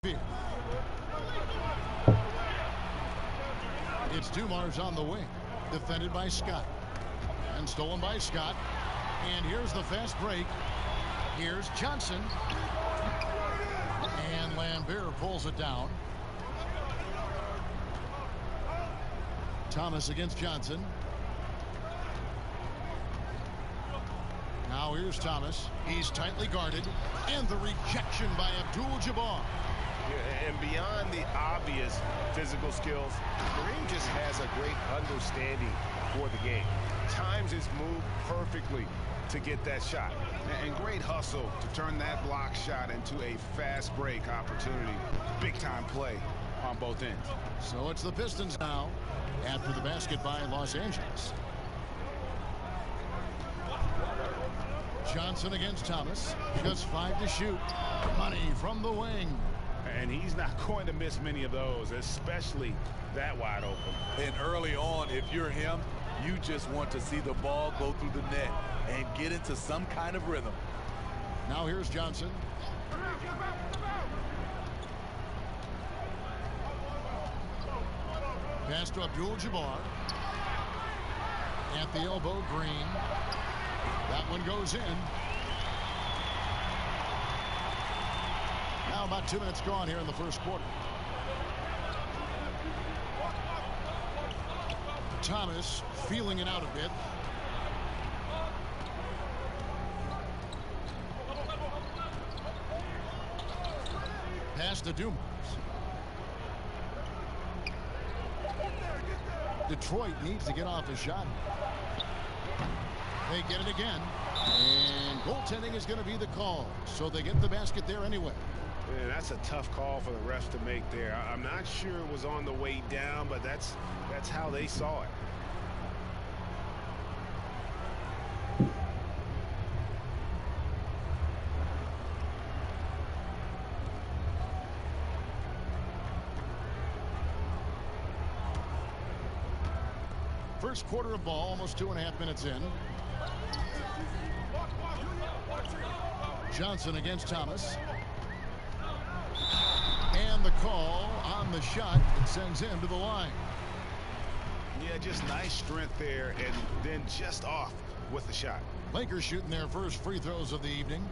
It's Dumars on the wing, defended by Scott, and stolen by Scott. And here's the fast break. Here's Johnson, and Lambert pulls it down. Thomas against Johnson. Now here's Thomas. He's tightly guarded, and the rejection by Abdul-Jabbar. Yeah, and beyond the obvious physical skills, Kareem just has a great understanding for the game. Times his move perfectly to get that shot. And great hustle to turn that block shot into a fast break opportunity. Big time play on both ends. So it's the Pistons now after the basket by Los Angeles. Johnson against Thomas. Just 5 to shoot. Money from the wing. And he's not going to miss many of those, especially that wide open. And early on, if you're him, you just want to see the ball go through the net and get into some kind of rhythm. Now here's Johnson. Pass to Abdul-Jabbar. At the elbow, Green. That one goes in. Now about 2 minutes gone here in the first quarter. Thomas feeling it out a bit. Pass to Dumars. Detroit needs to get off a shot. They get it again. And goaltending is going to be the call. So they get the basket there anyway. Yeah, that's a tough call for the refs to make there. I'm not sure it was on the way down, but that's how they saw it. First quarter of ball, almost 2.5 minutes in. Johnson against Thomas. And the call on the shot. It sends him to the line. Yeah, just nice strength there, and then just off with the shot. Lakers shooting their first free throws of the evening.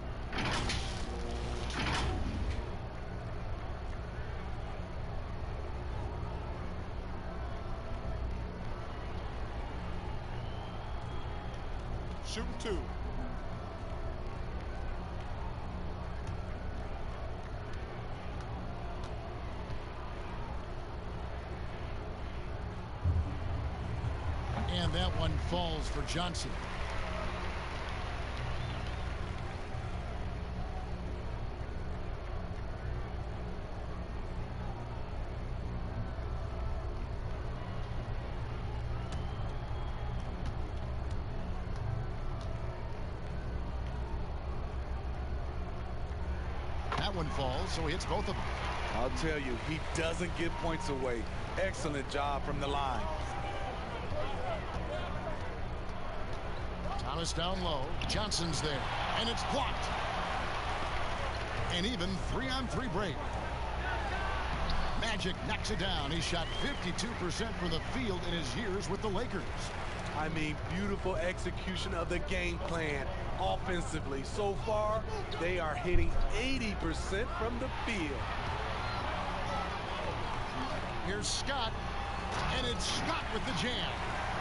Shooting 2. And that one falls for Johnson. That one falls, so he hits both of them. I'll tell you, he doesn't give points away. Excellent job from the line. Thomas down low. Johnson's there. And it's blocked. And even 3-on-3 break. Magic knocks it down. He shot 52% from the field in his years with the Lakers. I mean, beautiful execution of the game plan offensively. So far, they are hitting 80% from the field. Here's Scott. And it's Scott with the jam.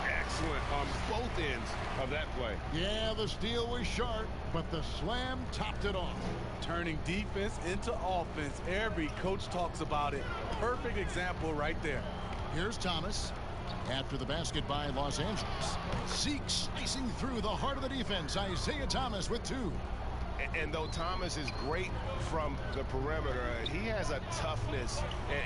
Excellent on both ends of that play. Yeah, the steal was sharp, but the slam topped it off. Turning defense into offense. Every coach talks about it. Perfect example right there. Here's Thomas. After the basket by Los Angeles. Seeks slicing through the heart of the defense. Isaiah Thomas with 2. And though Thomas is great from the perimeter, he has a toughness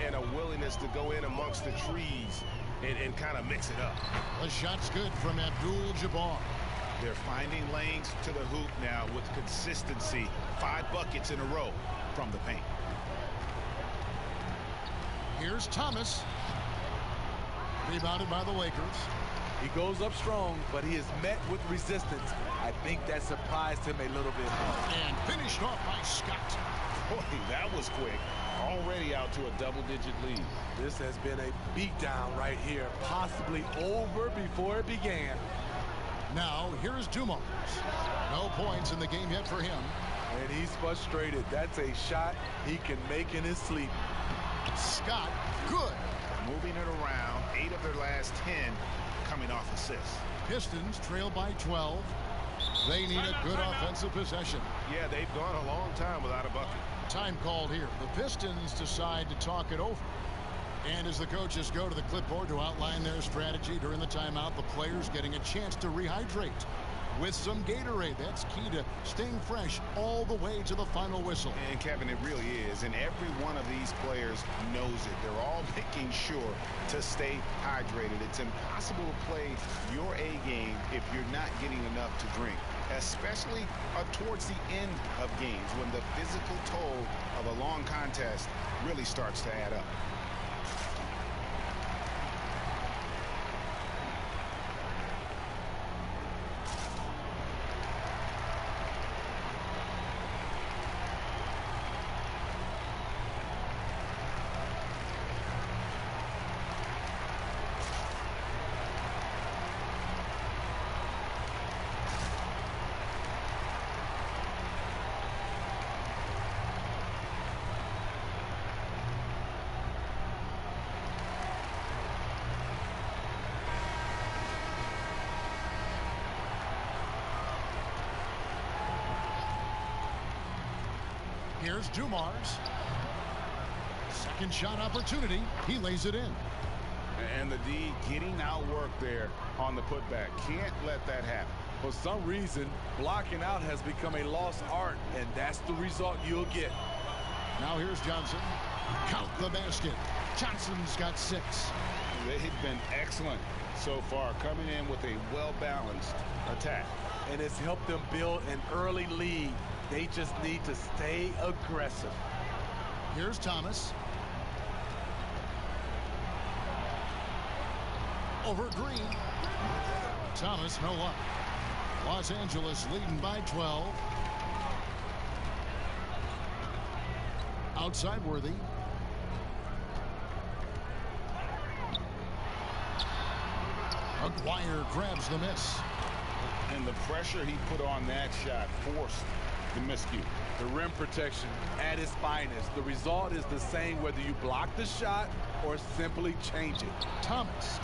and a willingness to go in amongst the trees and kind of mix it up. The shot's good from Abdul-Jabbar. They're finding lanes to the hoop now with consistency. 5 buckets in a row from the paint. Here's Thomas. Rebounded by the Lakers. He goes up strong, but he is met with resistance. I think that surprised him a little bit. And finished off by Scott. Boy, that was quick. Already out to a double-digit lead. This has been a beatdown right here, possibly over before it began. Now, here's Dumars. No points in the game yet for him. And he's frustrated. That's a shot he can make in his sleep. Scott, good. Moving it around, 8 of their last 10 coming off assists. Pistons trail by 12. They need a good offensive possession. Yeah, they've gone a long time without a bucket. Time called here. The Pistons decide to talk it over. And as the coaches go to the clipboard to outline their strategy during the timeout, the players getting a chance to rehydrate with some Gatorade. That's key to staying fresh all the way to the final whistle. And Kevin, it really is. And every one of these players knows it. They're all making sure to stay hydrated. It's impossible to play your A game if you're not getting enough to drink, especially towards the end of games when the physical toll of a long contest really starts to add up. Here's Dumars. Second shot opportunity. He lays it in. And the D getting outworked there on the putback. Can't let that happen. For some reason, blocking out has become a lost art, and that's the result you'll get. Now here's Johnson. Count the basket. Johnson's got 6. They've been excellent so far, coming in with a well-balanced attack. And it's helped them build an early lead. They just need to stay aggressive. Here's Thomas. Over Green. Thomas, no luck. Los Angeles leading by 12. Outside Worthy. Aguirre grabs the miss. And the pressure he put on that shot forced the miscue. The rim protection at its finest. The result is the same whether you block the shot or simply change it. Thomas.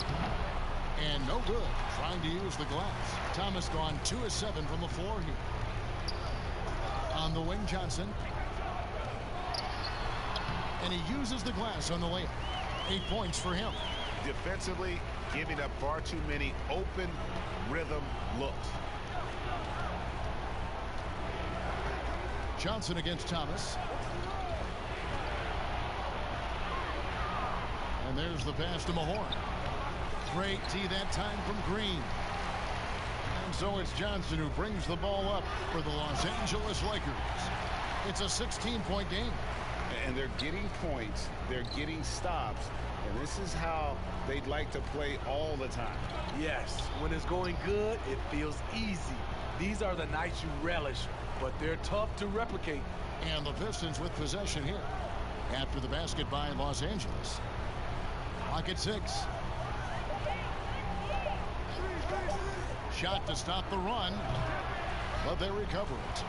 And no good. Trying to use the glass. Thomas gone 2 of 7 from the floor here. On the wing, Johnson. And he uses the glass on the layup. 8 points for him. Defensively, giving up far too many open rhythm looks. Johnson against Thomas. And there's the pass to Mahorn. Great D that time from Green. And so it's Johnson who brings the ball up for the Los Angeles Lakers. It's a 16-point game. And they're getting points. They're getting stops. And this is how they'd like to play all the time. Yes, when it's going good, it feels easy. These are the nights you relish, but they're tough to replicate. And the Pistons with possession here after the basket by Los Angeles. Clock at 6. Shot to stop the run, but they recover it.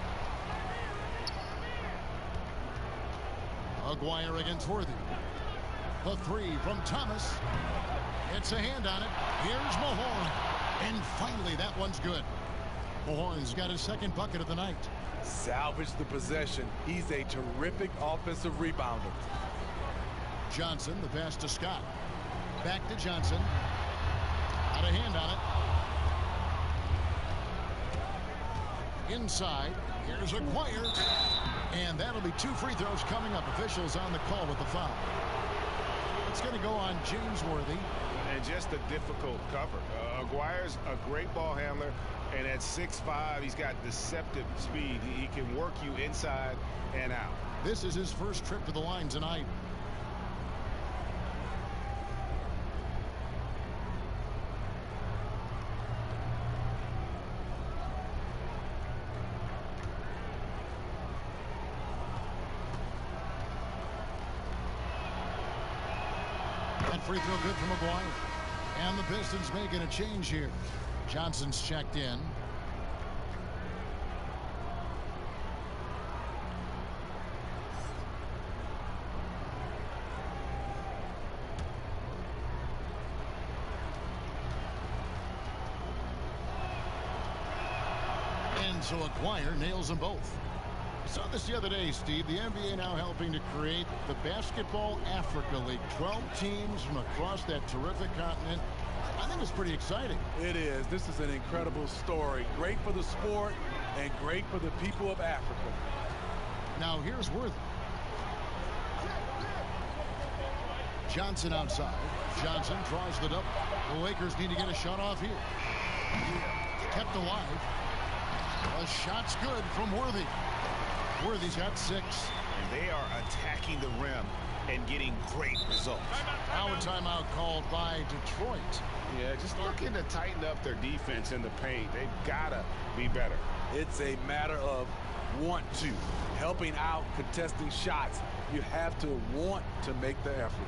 Aguirre against Worthy. The 3 from Thomas. It's a hand on it. Here's Mahorn. And finally, that one's good. Mahorn's got his second bucket of the night. Salvage the possession. He's a terrific offensive rebounder. Johnson, the pass to Scott. Back to Johnson. Got a hand on it. Inside. Here's Aguirre. And that'll be 2 free throws coming up. Officials on the call with the foul. It's going to go on James Worthy. And just a difficult cover. Aguirre's a great ball handler. And at 6'5", he's got deceptive speed. He can work you inside and out. This is his first trip to the line tonight. Second free throw good from McGuire. And the Pistons making a change here. Johnson's checked in. And so McGuire nails them both. Saw this the other day, Steve. The NBA now helping to create the Basketball Africa League. 12 teams from across that terrific continent. I think it's pretty exciting. It is. This is an incredible story. Great for the sport and great for the people of Africa. Now here's Worthy. Johnson outside. Johnson draws the double. The Lakers need to get a shot off here. Kept alive. A shot's good from Worthy. Worthy's got 6. And they are attacking the rim and getting great results. Now a timeout called by Detroit. Yeah, just looking to tighten up their defense in the paint. They've got to be better. It's a matter of want to. Helping out, contesting shots. You have to want to make the effort.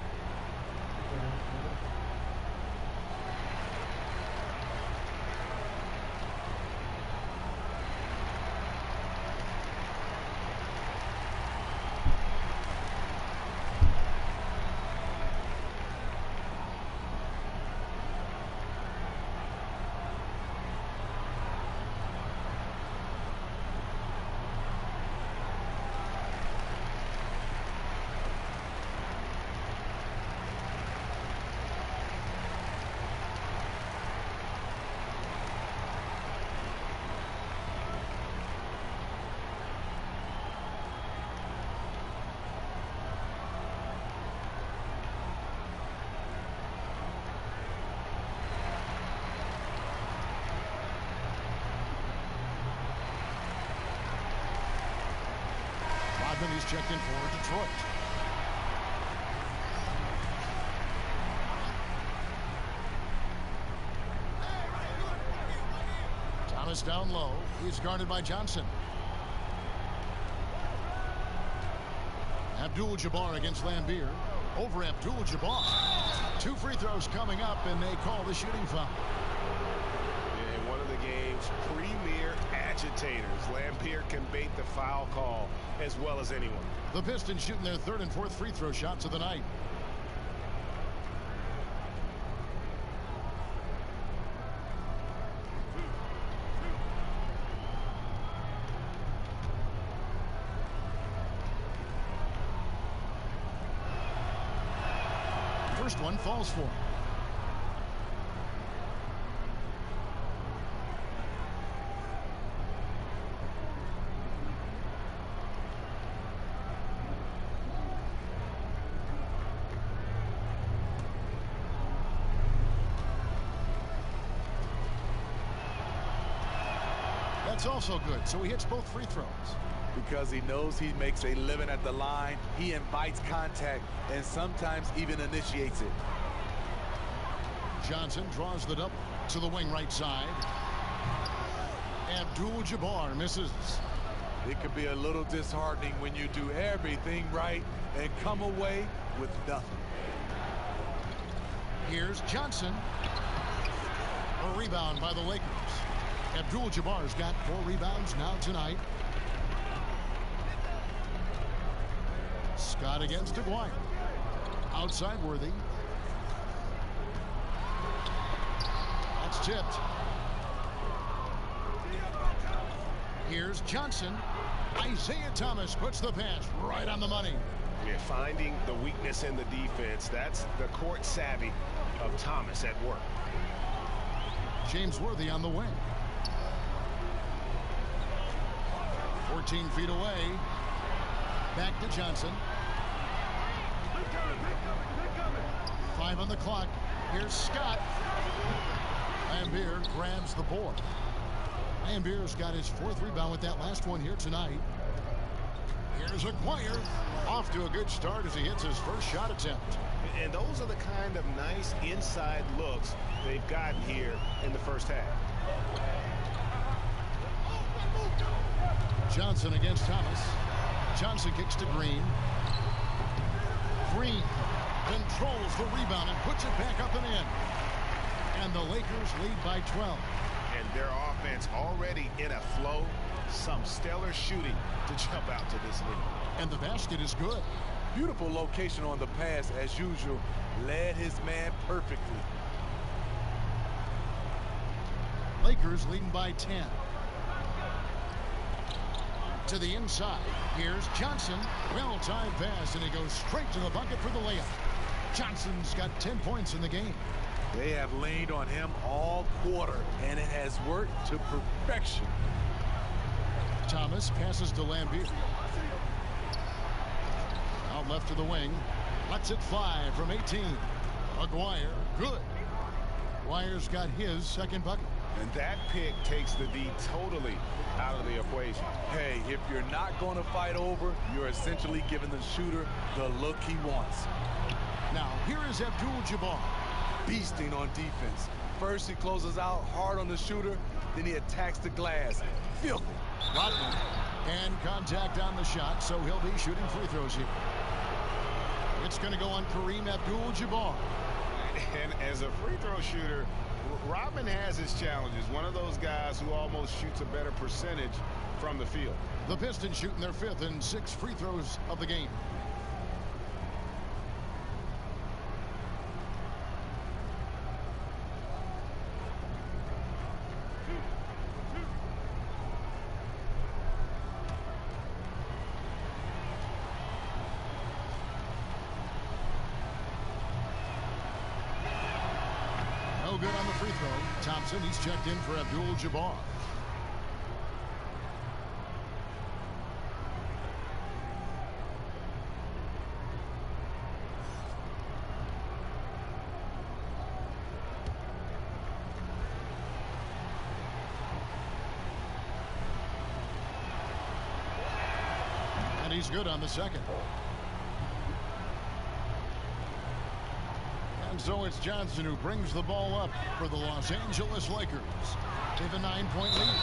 He's checked in for Detroit. Thomas down low. He's guarded by Johnson. Abdul-Jabbar against Lambeer. Over Abdul-Jabbar. 2 free throws coming up, and they call the shooting foul. And one of the game's premier agitators. Lambeer can bait the foul call as well as anyone. The Pistons shooting their 3rd and 4th free throw shots of the night. First one falls for him. That's also good, so he hits both free throws. Because he knows he makes a living at the line, he invites contact and sometimes even initiates it. Johnson draws the double to the wing right side. Abdul-Jabbar misses. It can be a little disheartening when you do everything right and come away with nothing. Here's Johnson. A rebound by the Lakers. Abdul-Jabbar's got 4 rebounds now tonight. Scott against McGuire. Outside Worthy. That's tipped. Here's Johnson. Isaiah Thomas puts the pass right on the money. Yeah, finding the weakness in the defense. That's the court savvy of Thomas at work. James Worthy on the wing. 14 feet away. Back to Johnson. 5 on the clock. Here's Scott. Lambeer grabs the board. Lambeer's got his 4th rebound with that last one here tonight. Here's McGuire. Off to a good start as he hits his first shot attempt. And those are the kind of nice inside looks they've gotten here in the first half. Johnson against Thomas. Johnson kicks to Green. Green Controls the rebound and puts it back up and in. And the Lakers lead by 12. And their offense already in a flow. Some stellar shooting to jump out to this lead. And the basket is good. Beautiful location on the pass as usual. Led his man perfectly. Lakers leading by 10. To the inside. Here's Johnson. Well-timed pass, and he goes straight to the bucket for the layup. Johnson's got 10 points in the game. They have leaned on him all quarter, and it has worked to perfection. Thomas passes to Lambier. Out left to the wing. Lets it fly from 18. Aguirre, good. Aguirre's got his second bucket. And that pick takes the D totally out of the equation. Hey, if you're not going to fight over, you're essentially giving the shooter the look he wants. Now, here is Abdul-Jabbar. Beasting on defense. First, he closes out hard on the shooter, then he attacks the glass. Filthy. Rodman. And contact on the shot, so he'll be shooting free throws here. It's going to go on Kareem Abdul-Jabbar. And as a free throw shooter, Rodman has his challenges. One of those guys who almost shoots a better percentage from the field. The Pistons shooting their 5th and 6th free throws of the game. Good on the free throw. Thompson, he's checked in for Abdul-Jabbar. And he's good on the second. And so it's Johnson who brings the ball up for the Los Angeles Lakers. They have a 9-point lead.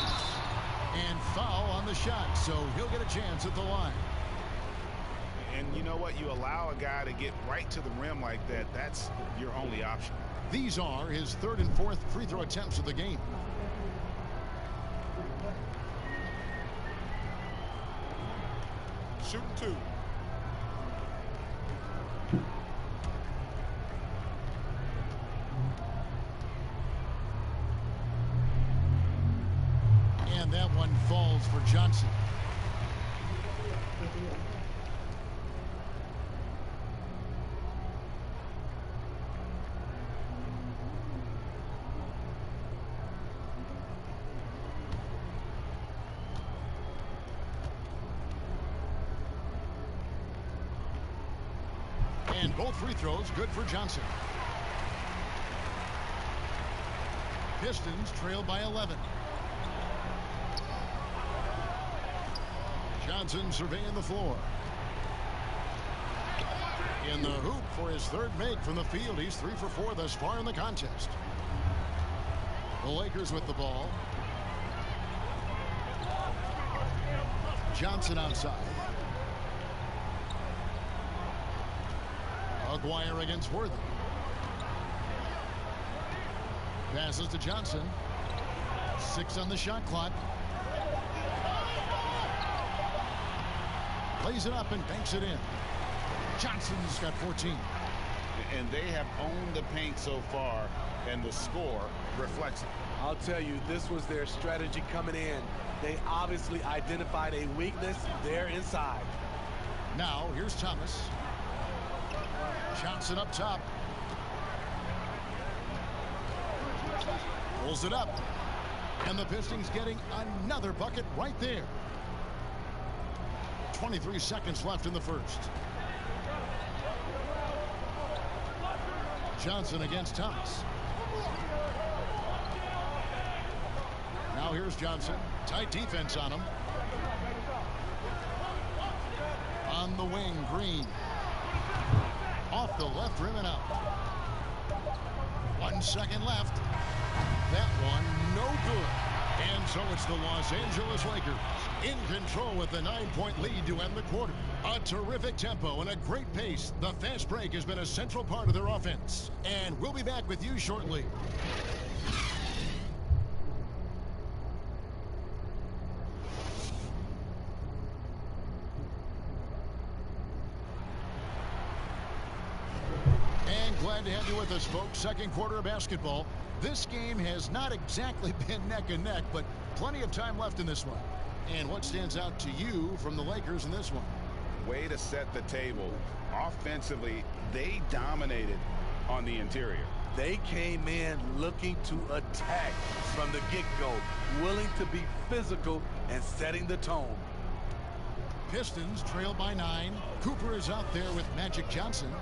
And foul on the shot, so he'll get a chance at the line. And you know what? You allow a guy to get right to the rim like that. That's your only option. These are his 3rd and 4th free throw attempts of the game. Shooting 2. And that one falls for Johnson. And both free throws good for Johnson. Pistons trail by 11. Johnson surveying the floor. In the hoop for his 3rd make from the field. He's 3 for 4 thus far in the contest. The Lakers with the ball. Johnson outside. Aguirre against Worthy. Passes to Johnson. 6 on the shot clock. Lays it up and banks it in. Johnson's got 14. And they have owned the paint so far, and the score reflects it. I'll tell you, this was their strategy coming in. They obviously identified a weakness there inside. Now, here's Thomas. Johnson up top. Pulls it up. And the Pistons getting another bucket right there. 23 seconds left in the first. Johnson against Thomas. Now here's Johnson. Tight defense on him. On the wing, Green. Off the left rim and out. 1 second left. That one no good. And So it's the Los Angeles Lakers in control with a 9-point lead to end the quarter. A terrific tempo and a great pace. The fast break has been a central part of their offense. And we'll be back with you shortly. And glad to have you with us, folks. Second quarter of basketball. This game has not exactly been neck and neck, but plenty of time left in this one. And what stands out to you from the Lakers in this one? Way to set the table. Offensively, they dominated on the interior. They came in looking to attack from the get-go, willing to be physical and setting the tone. Pistons trail by 9. Cooper is out there with Magic Johnson.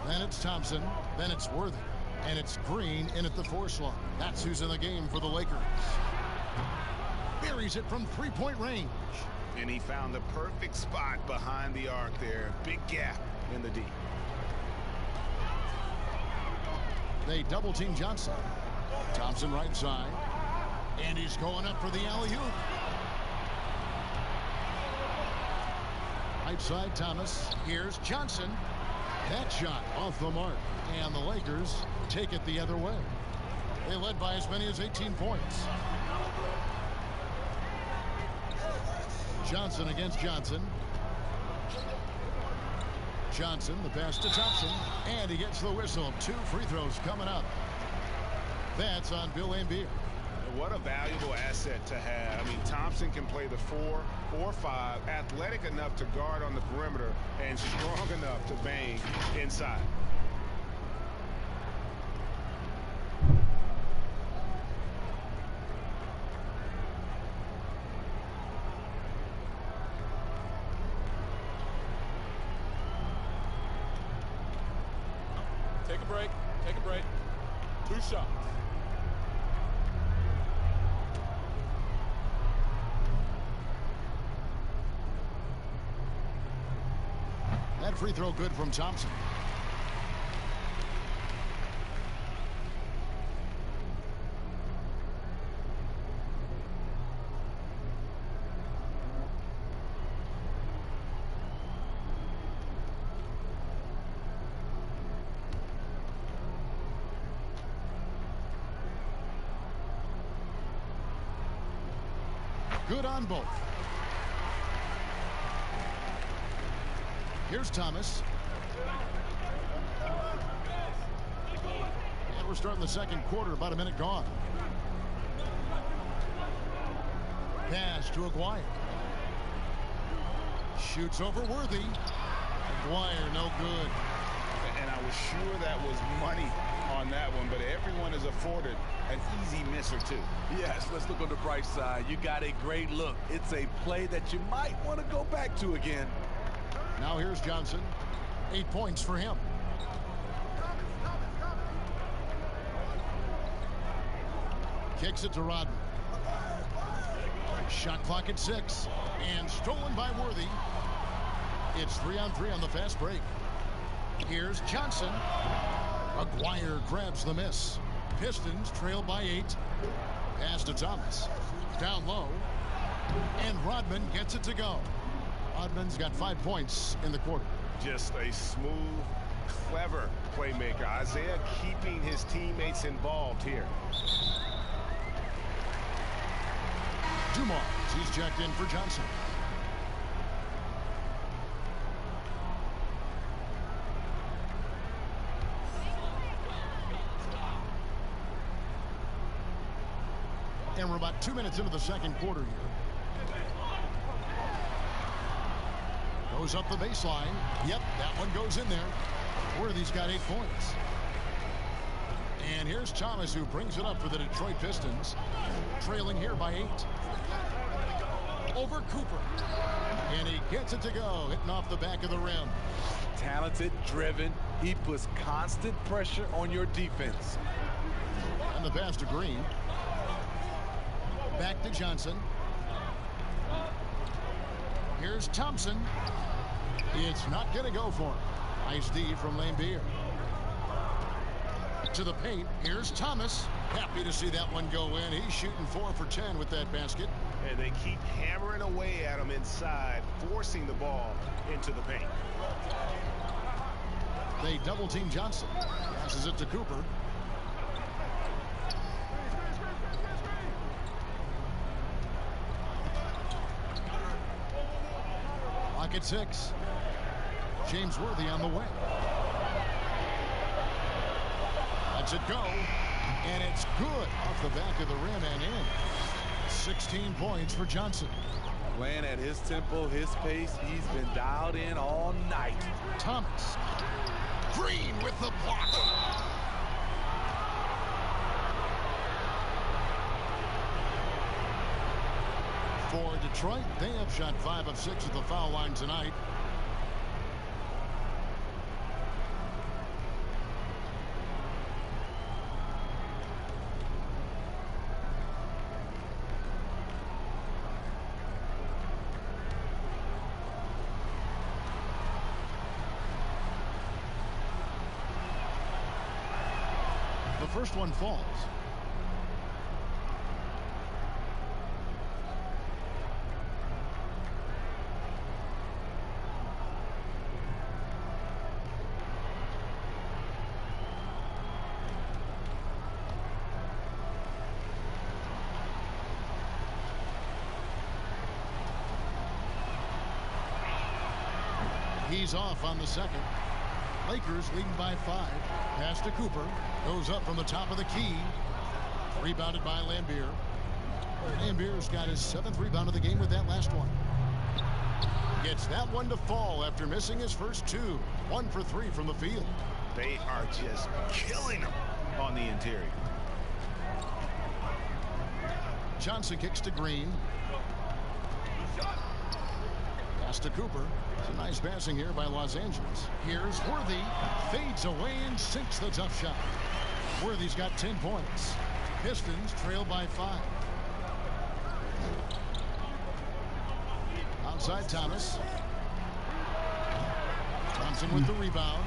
Then it's Thompson. Then it's Worthy. And it's Green in at the 4 slot. That's who's in the game for the Lakers. Buries it from three-point range. And he found the perfect spot behind the arc there. Big gap in the D. They double-team Johnson. Thompson right side. And he's going up for the alley-oop. Right side, Thomas. Here's Johnson. That shot off the mark. And the Lakers take it the other way. They led by as many as 18 points. Johnson against Johnson. Johnson, the pass to Thompson. And he gets the whistle. 2 free throws coming up. That's on Bill Laimbeer. What a valuable asset to have. I mean, Thompson can play the 4 or 5, athletic enough to guard on the perimeter and strong enough to bang inside. Take a break. Take a break. 2 shots. That free throw good from Thompson. Good on both. Here's Thomas. And we're starting the second quarter, about a minute gone. Pass to Aguirre. Shoots over Worthy. Aguirre, no good. And I was sure that was money on that one, but everyone is afforded an easy miss or two. Yes, let's look on the bright side. You got a great look. It's a play that you might want to go back to again. Now here's Johnson. 8 points for him. Kicks it to Rodman. Shot clock at 6. And stolen by Worthy. It's 3-on-3 on the fast break. Here's Johnson. Aguirre grabs the miss. Pistons trail by 8. Pass to Thomas. Down low. And Rodman gets it to go. Rodman's got 5 points in the quarter. Just a smooth, clever playmaker. Isaiah keeping his teammates involved here. Dumars, he's checked in for Johnson. And we're about 2 minutes into the second quarter here. Goes up the baseline. Yep, that one goes in there. Worthy's got 8 points. And here's Thomas, who brings it up for the Detroit Pistons. Trailing here by 8. Over Cooper. And he gets it to go, hitting off the back of the rim. Talented, driven. He puts constant pressure on your defense. And the pass to Green. Back to Johnson. Here's Thompson. It's not going to go for him. Nice D from Laimbeer. To the paint. Here's Thomas. Happy to see that one go in. He's shooting 4 for 10 with that basket. And they keep hammering away at him inside, forcing the ball into the paint. They double team Johnson. Passes it to Cooper. Clock at 6. James Worthy on the wing. Lets it go. And it's good off the back of the rim and in. 16 points for Johnson. Playing at his tempo, his pace. He's been dialed in all night. Thomas. Green with the block. For Detroit, they have shot 5 of 6 at the foul line tonight. The first one falls. He's off on the second. Lakers leading by 5. Pass to Cooper. Goes up from the top of the key. Rebounded by Lambier. Lambier's got his 7th rebound of the game with that last one. Gets that one to fall after missing his first 2. 1 for 3 from the field. They are just killing him on the interior. Johnson kicks to Green. Pass to Cooper. It's a nice passing here by Los Angeles. Here's Worthy. Fades away and sinks the tough shot. Worthy's got 10 points. Pistons trail by 5. Outside Thomas. Thompson with the rebound.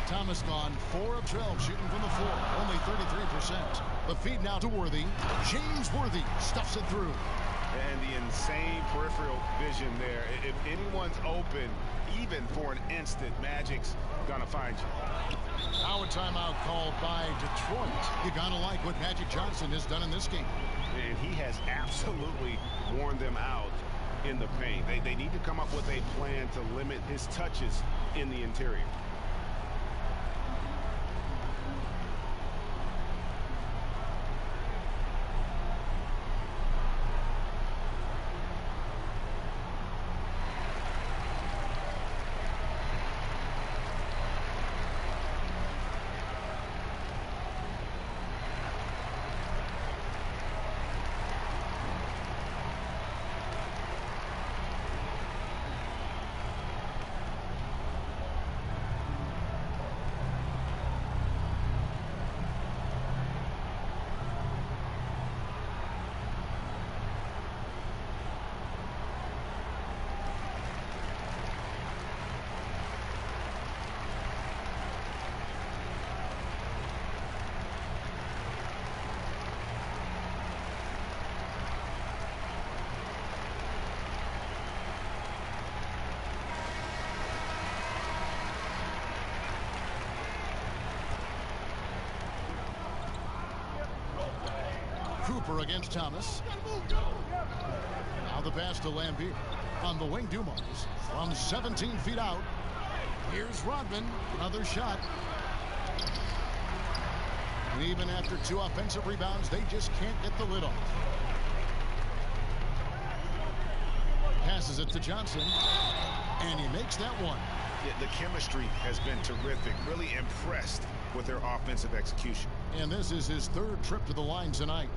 Thomas gone 4 of 12 shooting from the floor. Only 33%. The feed now to Worthy. James Worthy stuffs it through. And the insane peripheral vision there. If anyone's open, even for an instant, Magic's gonna find you. Now a timeout called by Detroit. You gotta like what Magic Johnson has done in this game. And he has absolutely worn them out in the paint. They need to come up with a plan to limit his touches in the interior. Cooper against Thomas. Now the pass to Lambier. On the wing, Dumars. From 17 feet out. Here's Rodman. Another shot. And even after 2 offensive rebounds, they just can't get the lid off. Passes it to Johnson. And he makes that one. Yeah, the chemistry has been terrific. Really impressed with their offensive execution. And this is his 3rd trip to the line tonight.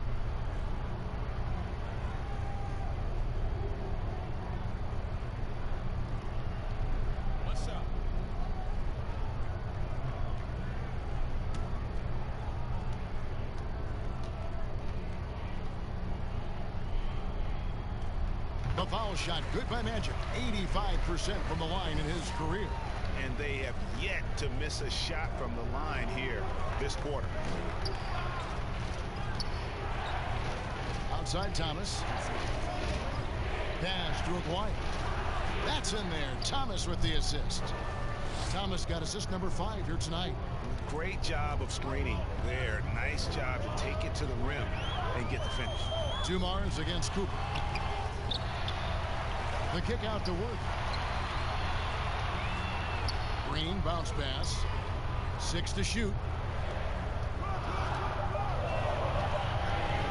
The foul shot good by Magic. 85% from the line in his career. And they have yet to miss a shot from the line here this quarter. outside Thomas. Pass to Aguayo. That's in there. Thomas with the assist. Thomas got assist number 5 here tonight. Great job of screening there. Nice job to take it to the rim and get the finish. Dumars against Cooper. The kick out to Worth. Green bounce pass. 6 to shoot.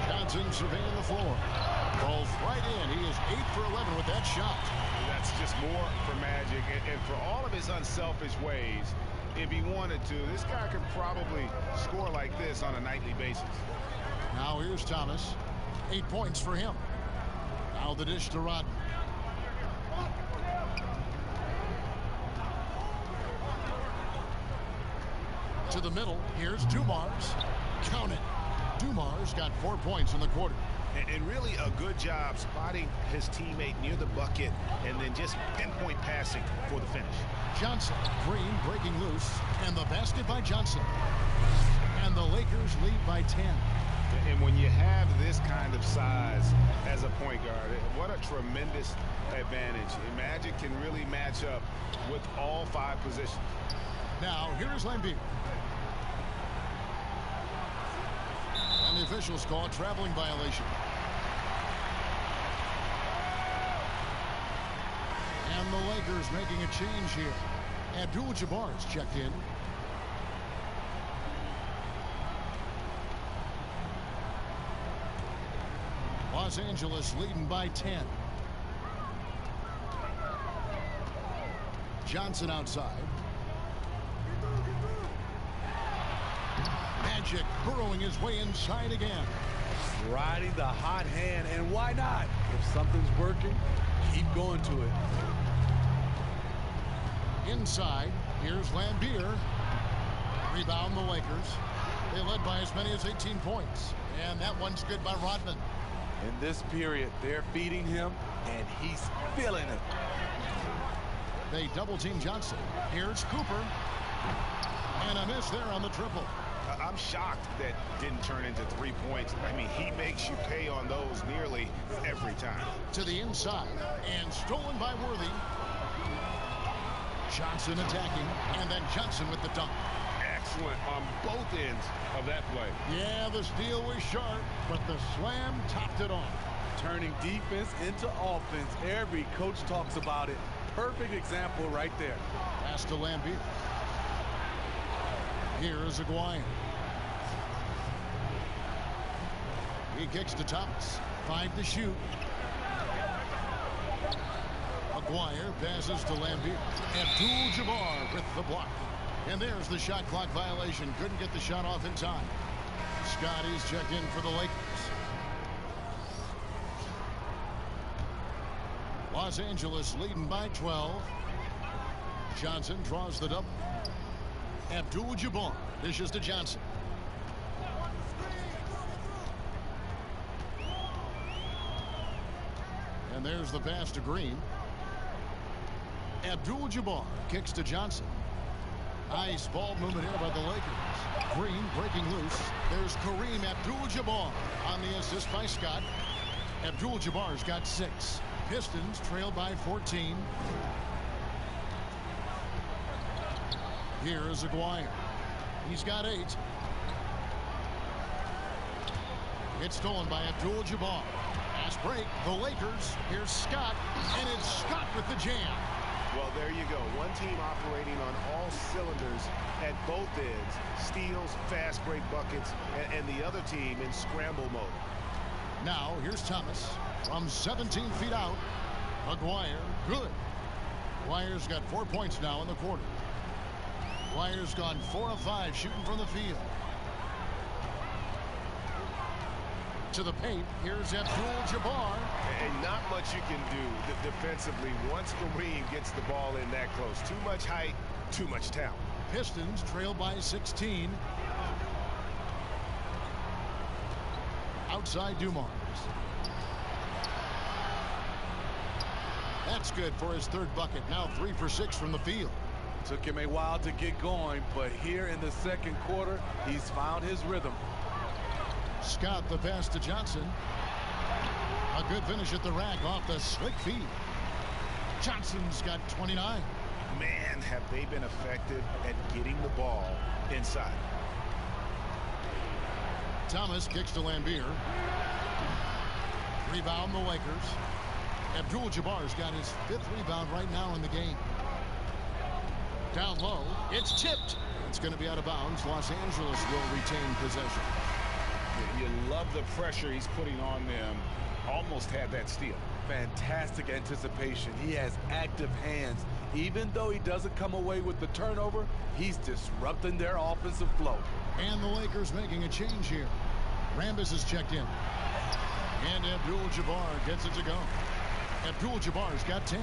Johnson surveying the floor. Goes right in. He is 8 for 11 with that shot. That's just more for Magic. And for all of his unselfish ways, if he wanted to, this guy could probably score like this on a nightly basis. Now here's Thomas. 8 points for him. Now the dish to Rodman. To the middle. Here's Dumars. Count it. Dumars got 4 points in the quarter. And really a good job spotting his teammate near the bucket and then just pinpoint passing for the finish. Johnson. Green breaking loose. And the basket by Johnson. And the Lakers lead by 10. And when you have this kind of size as a point guard, what a tremendous advantage. Magic can really match up with all 5 positions. Now here's Lambeer. And the officials call a traveling violation. And the Lakers making a change here. Abdul-Jabbar is checked in. Los Angeles leading by 10. Johnson outside. Magic burrowing his way inside again. Riding the hot hand, and why not? If something's working, keep going to it. Inside, here's Lambeer. Rebound the Lakers. They led by as many as 18 points. And that one's good by Rodman. In this period, they're feeding him, and he's feeling it. They double-team Johnson. Here's Cooper. And a miss there on the triple. I'm shocked that didn't turn into 3 points. I mean, he makes you pay on those nearly every time. To the inside, and stolen by Worthy. Johnson attacking, and then Johnson with the dunk. Excellent on both ends of that play. Yeah, the steal was sharp, but the slam topped it off. Turning defense into offense. Every coach talks about it. Perfect example right there. Pass to Lambeer. Here is Aguayo. He kicks to Thomas. 5 to shoot. Aguayo passes to Lambeer. Abdul-Jabbar with the block. And there's the shot clock violation. Couldn't get the shot off in time. Scotty's checked in for the Lakers. Los Angeles leading by 12. Johnson draws the double. Abdul-Jabbar dishes to Johnson. And there's the pass to Green. Abdul-Jabbar kicks to Johnson. Nice ball movement here by the Lakers. Green breaking loose. There's Kareem Abdul-Jabbar on the assist by Scott. Abdul-Jabbar's got 6. Pistons trail by 14. Here is Aguayo. He's got 8. It's stolen by Abdul-Jabbar. Pass break. The Lakers. Here's Scott. And it's Scott with the jam. Well, there you go. One team operating on all cylinders at both ends. Steals, fast break buckets, and the other team in scramble mode. Now, here's Thomas from 17 feet out. Aguayo, good. Aguayo's got 4 points now in the quarter. Aguayo's gone 4 of 5 shooting from the field. To the paint, here's Abdul-Jabbar. And not much you can do defensively once Kareem gets the ball in that close. Too much height, too much talent. Pistons trail by 16. Outside Dumars. That's good for his 3rd bucket. Now 3 for 6 from the field. Took him a while to get going, but here in the 2nd quarter, he's found his rhythm. Scott the pass to Johnson. A good finish at the rack off the slick feed. Johnson's got 29. Man, have they been effective at getting the ball inside. Thomas kicks to Lambeer. Rebound the Lakers. Abdul-Jabbar's got his 5th rebound right now in the game. Down low. It's tipped. It's going to be out of bounds. Los Angeles will retain possession. You love the pressure he's putting on them. Almost had that steal. Fantastic anticipation. He has active hands. Even though he doesn't come away with the turnover, he's disrupting their offensive flow. And the Lakers making a change here. Rambis is checked in. And Abdul-Jabbar gets it to go. Abdul-Jabbar's got 10.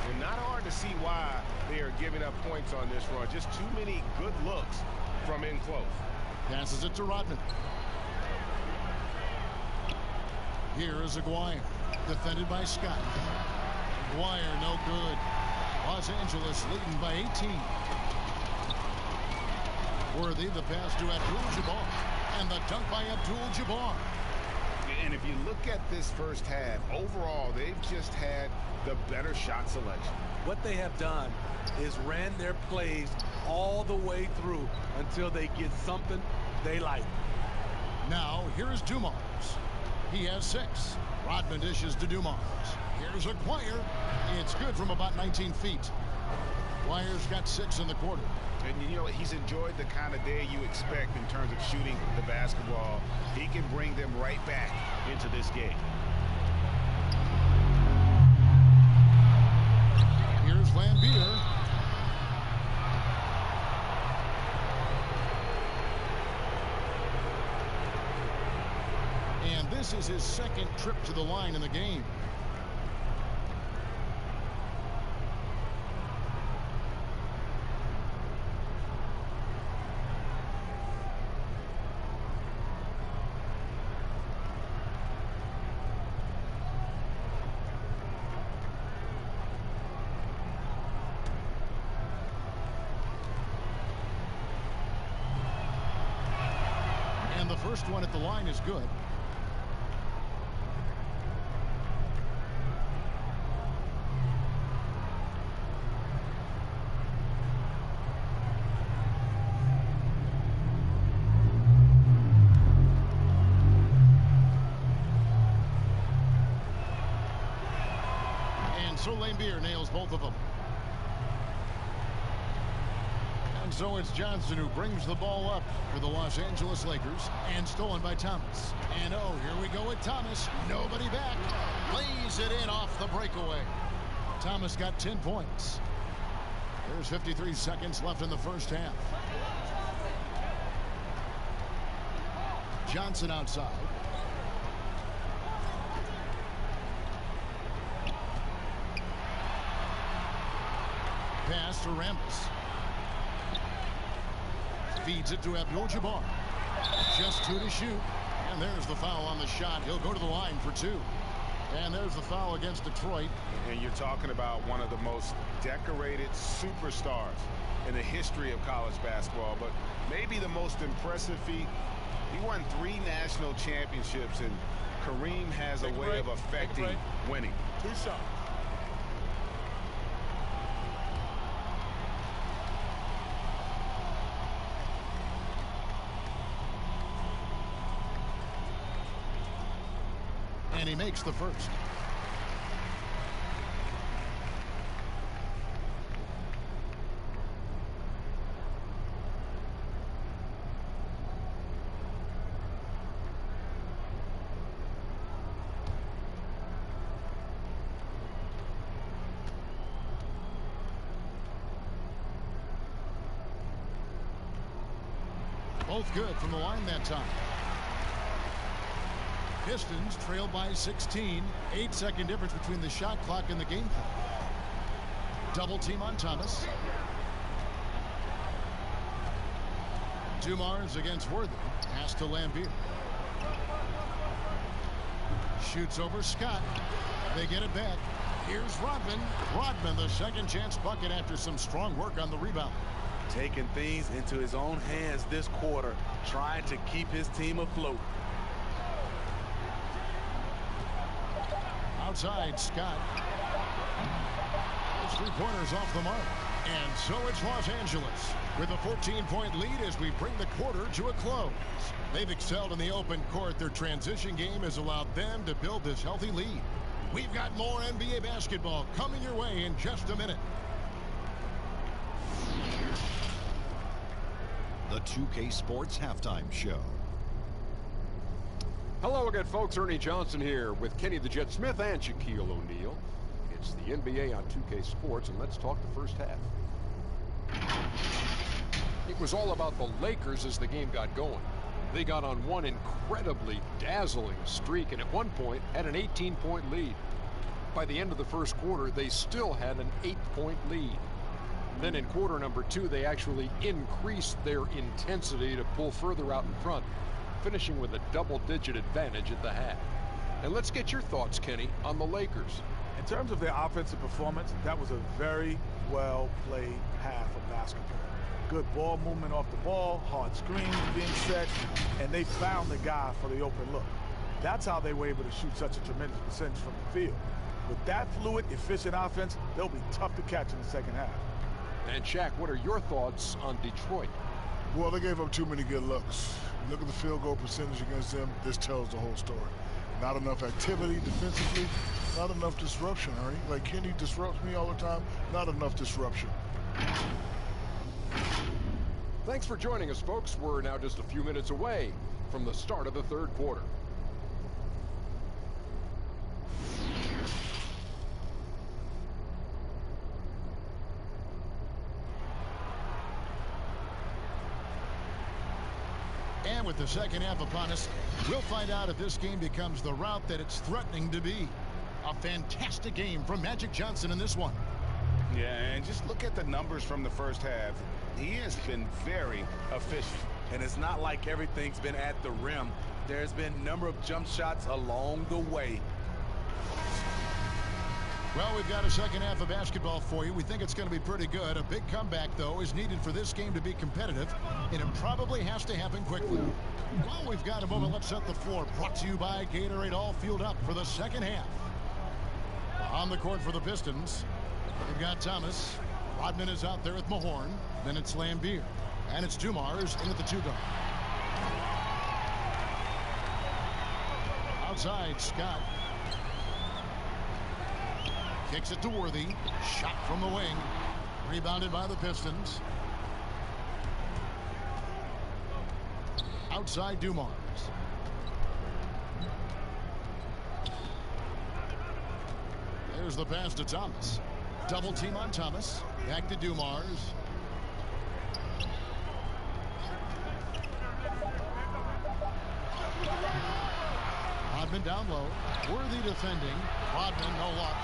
And not hard to see why they are giving up points on this run. Just too many good looks from in close. Passes it to Rodman. Here is Aguirre. Defended by Scott. Aguirre no good. Los Angeles leading by 18. Worthy the pass to Abdul-Jabbar. And the dunk by Abdul-Jabbar. And if you look at this first half, overall, they've just had the better shot selection. What they have done is ran their plays all the way through until they get something they like. Now, here is Dumars. He has 6. Rodman dishes to Dumars. Here's Aguirre. It's good from about 19 feet. Aguirre's got 6 in the quarter. And you know, he's enjoyed the kind of day you expect in terms of shooting the basketball. He can bring them right back into this game. Here's Lambeer. And this is his 2nd trip to the line in the game. And the first one at the line is good. So Lambeer nails both of them. And so it's Johnson who brings the ball up for the Los Angeles Lakers, and stolen by Thomas. And oh, here we go with Thomas. Nobody back. Lays it in off the breakaway. Thomas got 10 points. There's 53 seconds left in the first half. Johnson outside. Pass to Rambis. Feeds it to Abdul-Jabbar. Just 2 to shoot. And there's the foul on the shot. He'll go to the line for 2. And there's the foul against Detroit. And you're talking about one of the most decorated superstars in the history of college basketball. But maybe the most impressive feat, he won 3 national championships, and Kareem has a way of affecting winning. 2 shots. And he makes the first. Both good from the line that time. Pistons trail by 16. 8-second difference between the shot clock and the game clock. Double team on Thomas. Dumars against Worthy. Pass to Lambeer. Shoots over Scott. They get it back. Here's Rodman. Rodman, the second chance bucket after some strong work on the rebound. Taking things into his own hands this quarter, trying to keep his team afloat. Outside, Scott. His three-pointers off the mark. And so it's Los Angeles with a 14-point lead as we bring the quarter to a close. They've excelled in the open court. Their transition game has allowed them to build this healthy lead. We've got more NBA basketball coming your way in just a minute. The 2K Sports Halftime Show. Hello again, folks. Ernie Johnson here with Kenny the Jet Smith and Shaquille O'Neal. It's the NBA on 2K Sports, and let's talk the first half. It was all about the Lakers as the game got going. They got on one incredibly dazzling streak, and at one point had an 18-point lead. By the end of the first quarter, they still had an 8-point lead. Then in quarter number 2, they actually increased their intensity to pull further out in front, finishing with a double-digit advantage at the half. And let's get your thoughts, Kenny, on the Lakers. In terms of their offensive performance, that was a very well-played half of basketball. Good ball movement off the ball, hard screens being set, and they found the guy for the open look. That's how they were able to shoot such a tremendous percentage from the field. With that fluid, efficient offense, they'll be tough to catch in the second half. And Shaq, what are your thoughts on Detroit? Well, they gave up too many good looks. Look at the field goal percentage against them. This tells the whole story. Not enough activity defensively, not enough disruption, Ernie. Like Kenny disrupts me all the time, not enough disruption. Thanks for joining us, folks. We're now just a few minutes away from the start of the third quarter. And with the second half upon us, we'll find out if this game becomes the route that it's threatening to be. A fantastic game from Magic Johnson in this one. Yeah, and just look at the numbers from the first half. He has been very efficient. And it's not like everything's been at the rim. There's been a number of jump shots along the way. Well, we've got a second half of basketball for you. We think it's going to be pretty good. A big comeback, though, is needed for this game to be competitive, and it probably has to happen quickly. Well, we've got a moment. Let's set the floor. Brought to you by Gatorade. All fueled up for the second half. On the court for the Pistons, we've got Thomas. Rodman is out there with Mahorn. Then it's Lambeer. And it's Dumars in at the 2-guard. Outside, Scott. Kicks it to Worthy. Shot from the wing. Rebounded by the Pistons. Outside, Dumars. There's the pass to Thomas. Double team on Thomas. Back to Dumars. Rodman down low. Worthy defending. Rodman, no luck.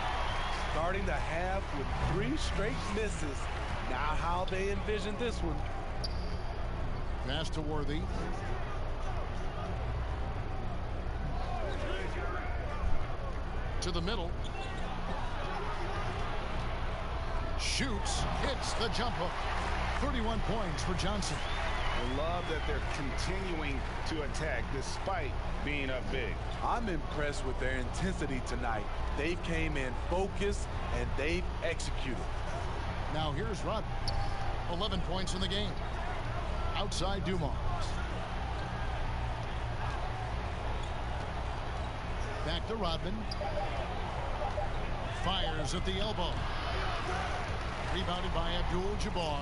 Starting the half with 3 straight misses. Now how they envision this one. Pass to Worthy. To the middle. Shoots, hits the jump hook. 31 points for Johnson. I love that they're continuing to attack despite being up big. I'm impressed with their intensity tonight. They came in focused and they've executed. Now here's Rodman. 11 points in the game. Outside Dumars. Back to Rodman. Fires at the elbow. Rebounded by Abdul-Jabbar.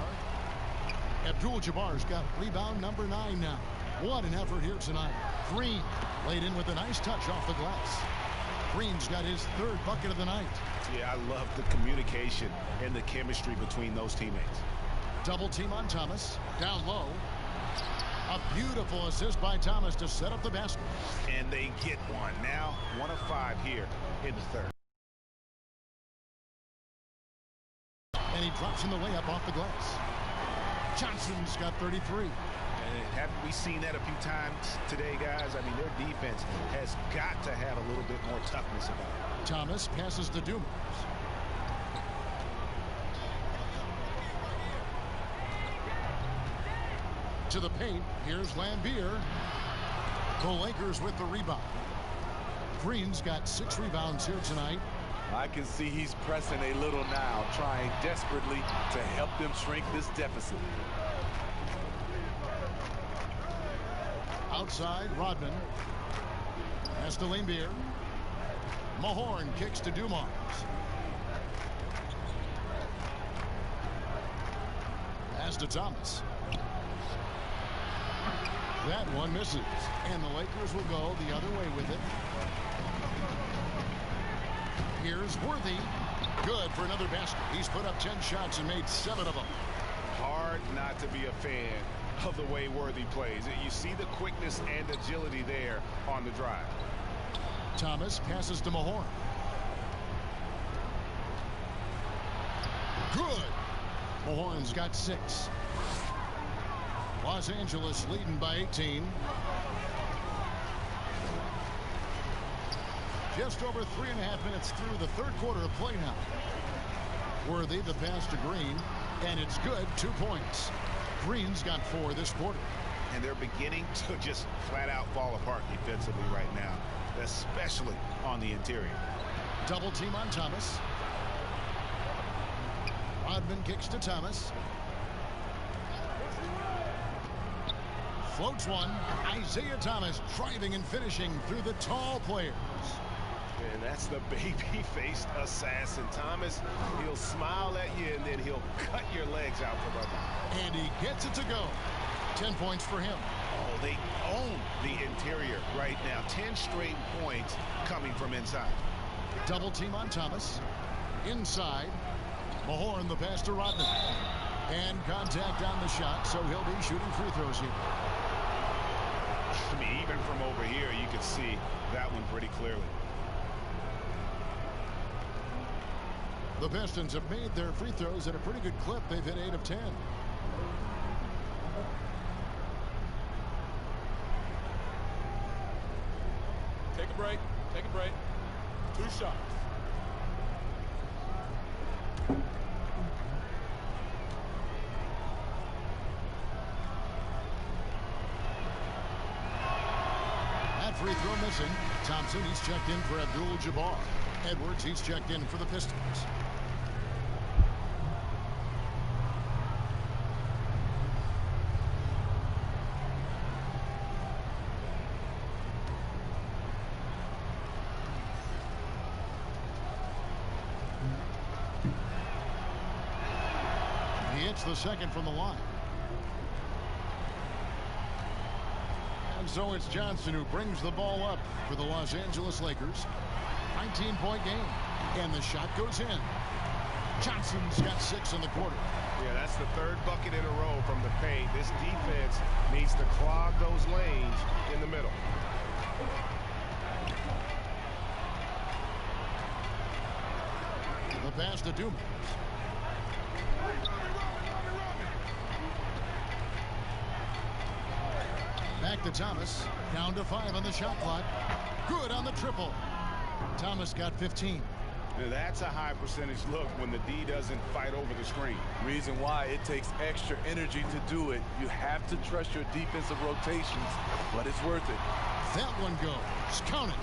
Abdul-Jabbar's got rebound number 9 now. What an effort here tonight. Green laid in with a nice touch off the glass. Green's got his 3rd bucket of the night. Yeah, I love the communication and the chemistry between those teammates. Double team on Thomas. Down low. A beautiful assist by Thomas to set up the basket. And they get one. Now 1 of 5 here in the third. And he drops in the layup off the glass. Johnson's got 33. And haven't we seen that a few times today, guys? I mean, their defense has got to have a little bit more toughness about it. Thomas passes to Dumars. To the paint. Here's Lambeer. The Lakers with the rebound. Green's got 6 rebounds here tonight. I can see he's pressing a little now, trying desperately to help them shrink this deficit. Outside, Rodman. Has to Lambier. Mahorn kicks to Dumars. Pass to Thomas. That one misses. And the Lakers will go the other way with it. Here's Worthy. Good for another basket. He's put up 10 shots and made 7 of them. Hard not to be a fan of the way Worthy plays. You see the quickness and agility there on the drive. Thomas passes to Mahorn. Good. Mahorn's got 6. Los Angeles leading by 18. Just over 3.5 minutes through the third quarter of play now. Worthy, the pass to Green, and it's good. 2 points. Green's got 4 this quarter. And they're beginning to just flat out fall apart defensively right now, especially on the interior. Double team on Thomas. Rodman kicks to Thomas. Floats one. Isaiah Thomas driving and finishing through the tall players. And that's the baby-faced assassin. Thomas, he'll smile at you and then he'll cut your legs out from under. And he gets it to go. 10 points for him. Oh, they own the interior right now. 10 straight points coming from inside. Double team on Thomas. Inside. Mahorn, the pass to Rodman. And contact on the shot, so he'll be shooting free throws here. I mean, even from over here, you can see that one pretty clearly. The Pistons have made their free throws at a pretty good clip. They've hit 8 of 10. Take a break. Take a break. 2 shots. That free throw missing. Thompson, he's checked in for Abdul-Jabbar. Edwards, he's checked in for the Pistons. He hits the second from the line. And so it's Johnson who brings the ball up for the Los Angeles Lakers. 19-point game. And the shot goes in. Johnson's got 6 in the quarter. Yeah, that's the 3rd bucket in a row from the paint. This defense needs to clog those lanes in the middle. The pass to Dumars. Back to Thomas. Down to 5 on the shot clock. Good on the triple. Thomas got 15. That's a high percentage look when the D doesn't fight over the screen. Reason why it takes extra energy to do it. You have to trust your defensive rotations, but it's worth it. That one goes. Count it.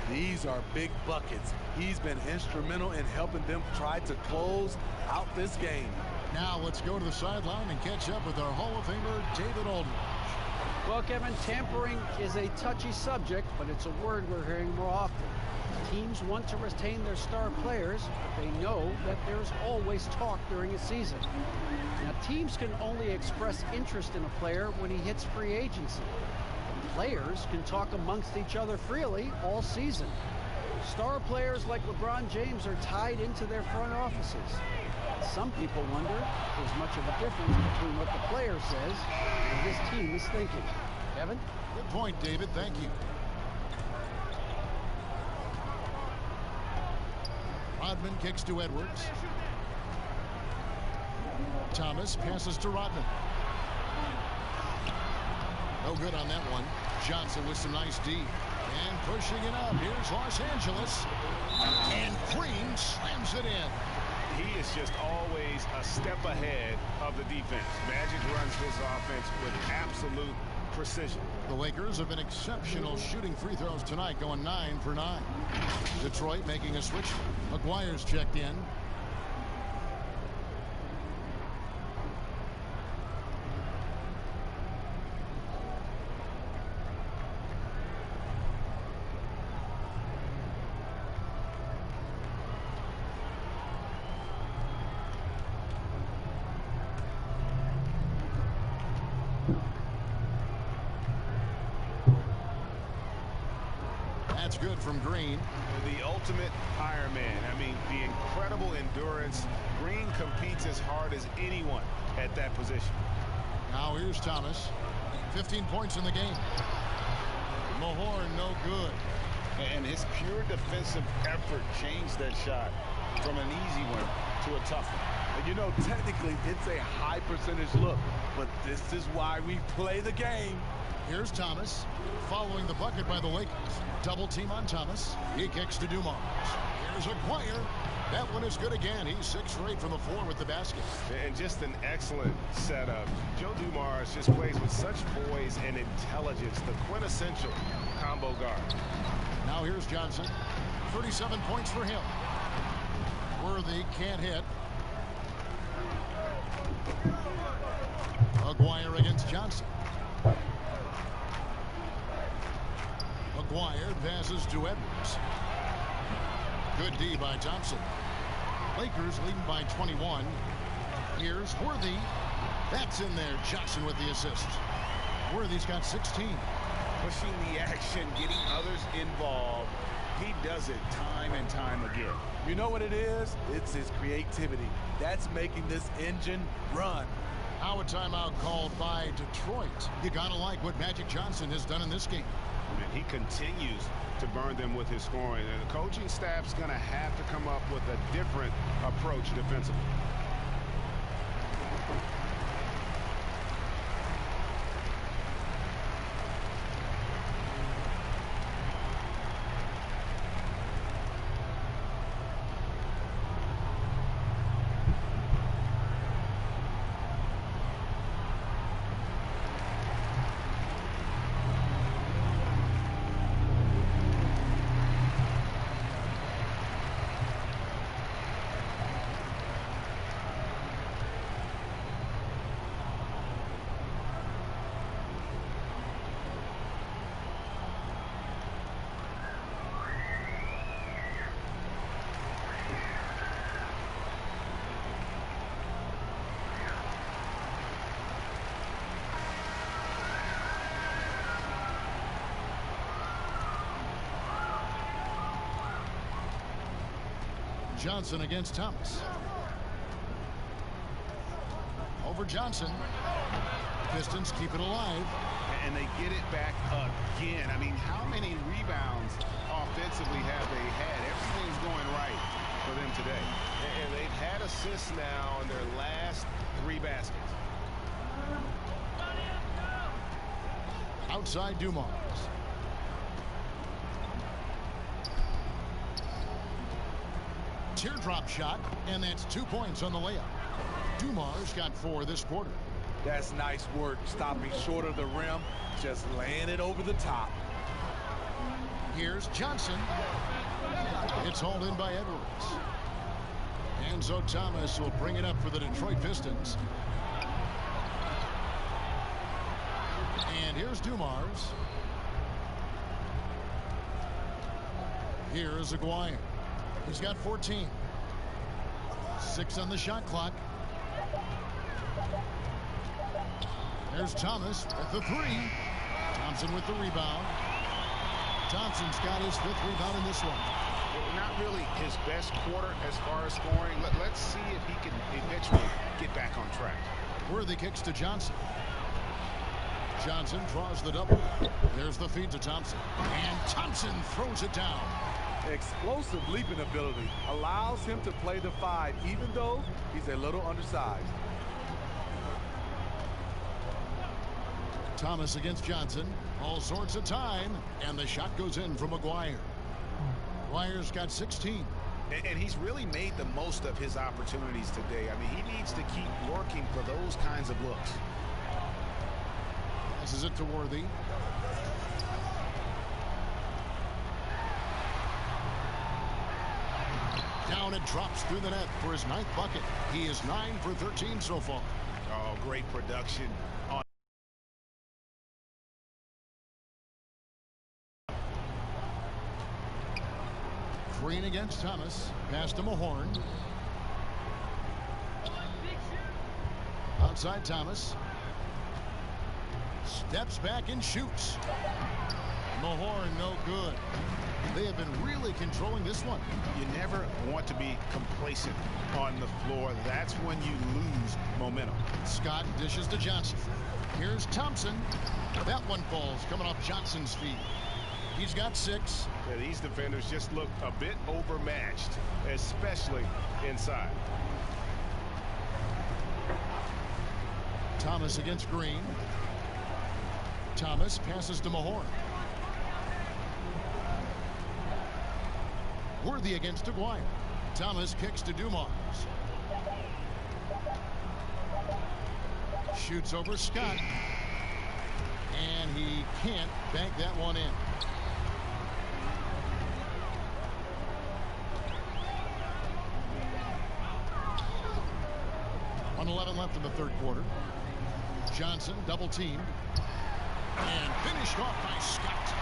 These are big buckets. He's been instrumental in helping them try to close out this game. Now let's go to the sideline and catch up with our Hall of Famer, David Aldridge. Well, Kevin, tampering is a touchy subject, but it's a word we're hearing more often. Teams want to retain their star players, but they know that there's always talk during a season. Now, teams can only express interest in a player when he hits free agency. Players can talk amongst each other freely all season. Star players like LeBron James are tied into their front offices. Some people wonder if there's much of a difference between what the player says and this team is thinking. Kevin? Good point, David. Thank you. Rodman kicks to Edwards. Thomas passes to Rodman. No good on that one. Johnson with some nice D. And pushing it up. Here's Los Angeles. And Green slams it in. He is just always a step ahead of the defense. Magic runs this offense with absolute precision. The Lakers have been exceptional shooting free throws tonight, going 9 for 9. Detroit making a switch. McGuire's checked in. That's good from Green. The ultimate Ironman. I mean, the incredible endurance. Green competes as hard as anyone at that position. Now here's Thomas. 15 points in the game. Mahorn, no good. And his pure defensive effort changed that shot from an easy one to a tough one. And you know, technically, it's a high percentage look, but this is why we play the game. Here's Thomas following the bucket by the Lakers. Double team on Thomas. He kicks to Dumars. Here's Aguirre. That one is good again. He's 6 for 8 from the floor with the basket. And just an excellent setup. Joe Dumars just plays with such poise and intelligence. The quintessential combo guard. Now here's Johnson. 37 points for him. Worthy can't hit. Aguirre against Johnson. Aguirre passes to Edwards. Good D by Thompson. Lakers leading by 21. Here's Worthy. That's in there. Johnson with the assist. Worthy's got 16. Pushing the action, getting others involved. He does it time and time again. You know what it is? It's his creativity. That's making this engine run. Now a timeout called by Detroit. You gotta like what Magic Johnson has done in this game. And he continues to burn them with his scoring. And the coaching staff's going to have to come up with a different approach defensively. Johnson against Thomas. Over Johnson. Pistons keep it alive. And they get it back again. I mean, how many rebounds offensively have they had? Everything's going right for them today. And they've had assists now in their last 3 baskets. Outside Dumars. Teardrop shot, and that's 2 points on the layup. Dumars got 4 this quarter. That's nice work, stopping short of the rim, just laying it over the top. Here's Johnson. It's hauled in by Edwards. Enzo Thomas will bring it up for the Detroit Pistons. And here's Dumars. Here's Aguirre. He's got 14. 6 on the shot clock. There's Thomas with the 3. Thompson with the rebound. Thompson's got his 5th rebound in this one. Not really his best quarter as far as scoring. Let's see if he can eventually get back on track. Worthy kicks to Johnson. Johnson draws the double. There's the feed to Thompson. And Thompson throws it down. Explosive leaping ability allows him to play the 5, even though he's a little undersized. Thomas against Johnson. All sorts of time. And the shot goes in from Aguirre. Aguirre's got 16. And he's really made the most of his opportunities today. I mean, he needs to keep working for those kinds of looks. Passes it to Worthy. Down and drops through the net for his 9th bucket. He is 9 for 13 so far. Oh, great production on. Green against Thomas. Pass to Mahorn. Outside Thomas. Steps back and shoots. Mahorn no good. They have been really controlling this one. You never want to be complacent on the floor. That's when you lose momentum. Scott dishes to Johnson. Here's Thompson. That one falls coming off Johnson's feet. He's got 6. Yeah, these defenders just look a bit overmatched, especially inside. Thomas against Green. Thomas passes to Mahorn. Worthy against Aguirre. Thomas kicks to Dumars. Shoots over Scott. And he can't bank that one in. 1:11 left in the 3rd quarter. Johnson double teamed. And finished off by Scott.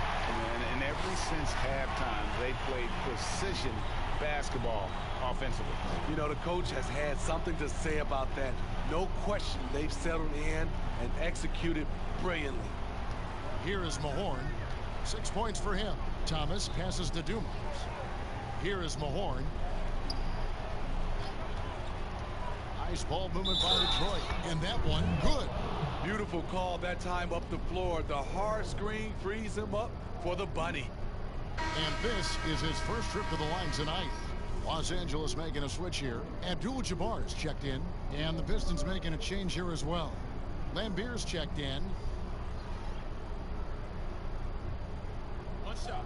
And ever since halftime, they played precision basketball offensively. You know, the coach has had something to say about that. No question, they've settled in and executed brilliantly. Here is Mahorn. 6 points for him. Thomas passes to Dumars. Here is Mahorn. Nice ball movement by Detroit. And that one, good. Beautiful call that time up the floor. The hard screen frees him up for the bunny. And this is his first trip to the line tonight. Los Angeles making a switch here. Abdul-Jabbar is checked in. And the Pistons making a change here as well. Lambier's checked in. One shot.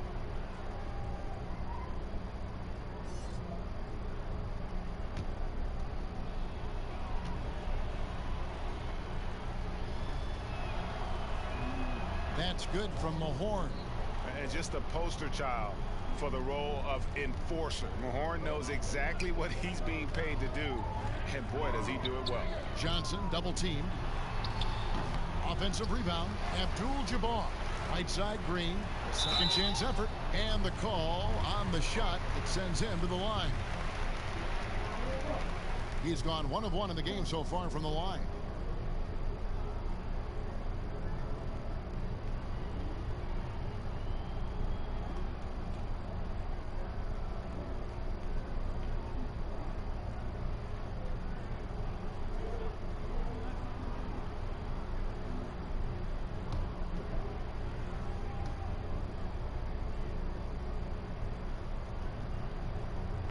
That's good from Mahorn. And just a poster child for the role of enforcer. Mahorn knows exactly what he's being paid to do. And boy, does he do it well. Johnson double teamed. Offensive rebound. Abdul-Jabbar. Right side Green. Second chance effort. And the call on the shot that sends him to the line. He's gone 1 of 1 in the game so far from the line.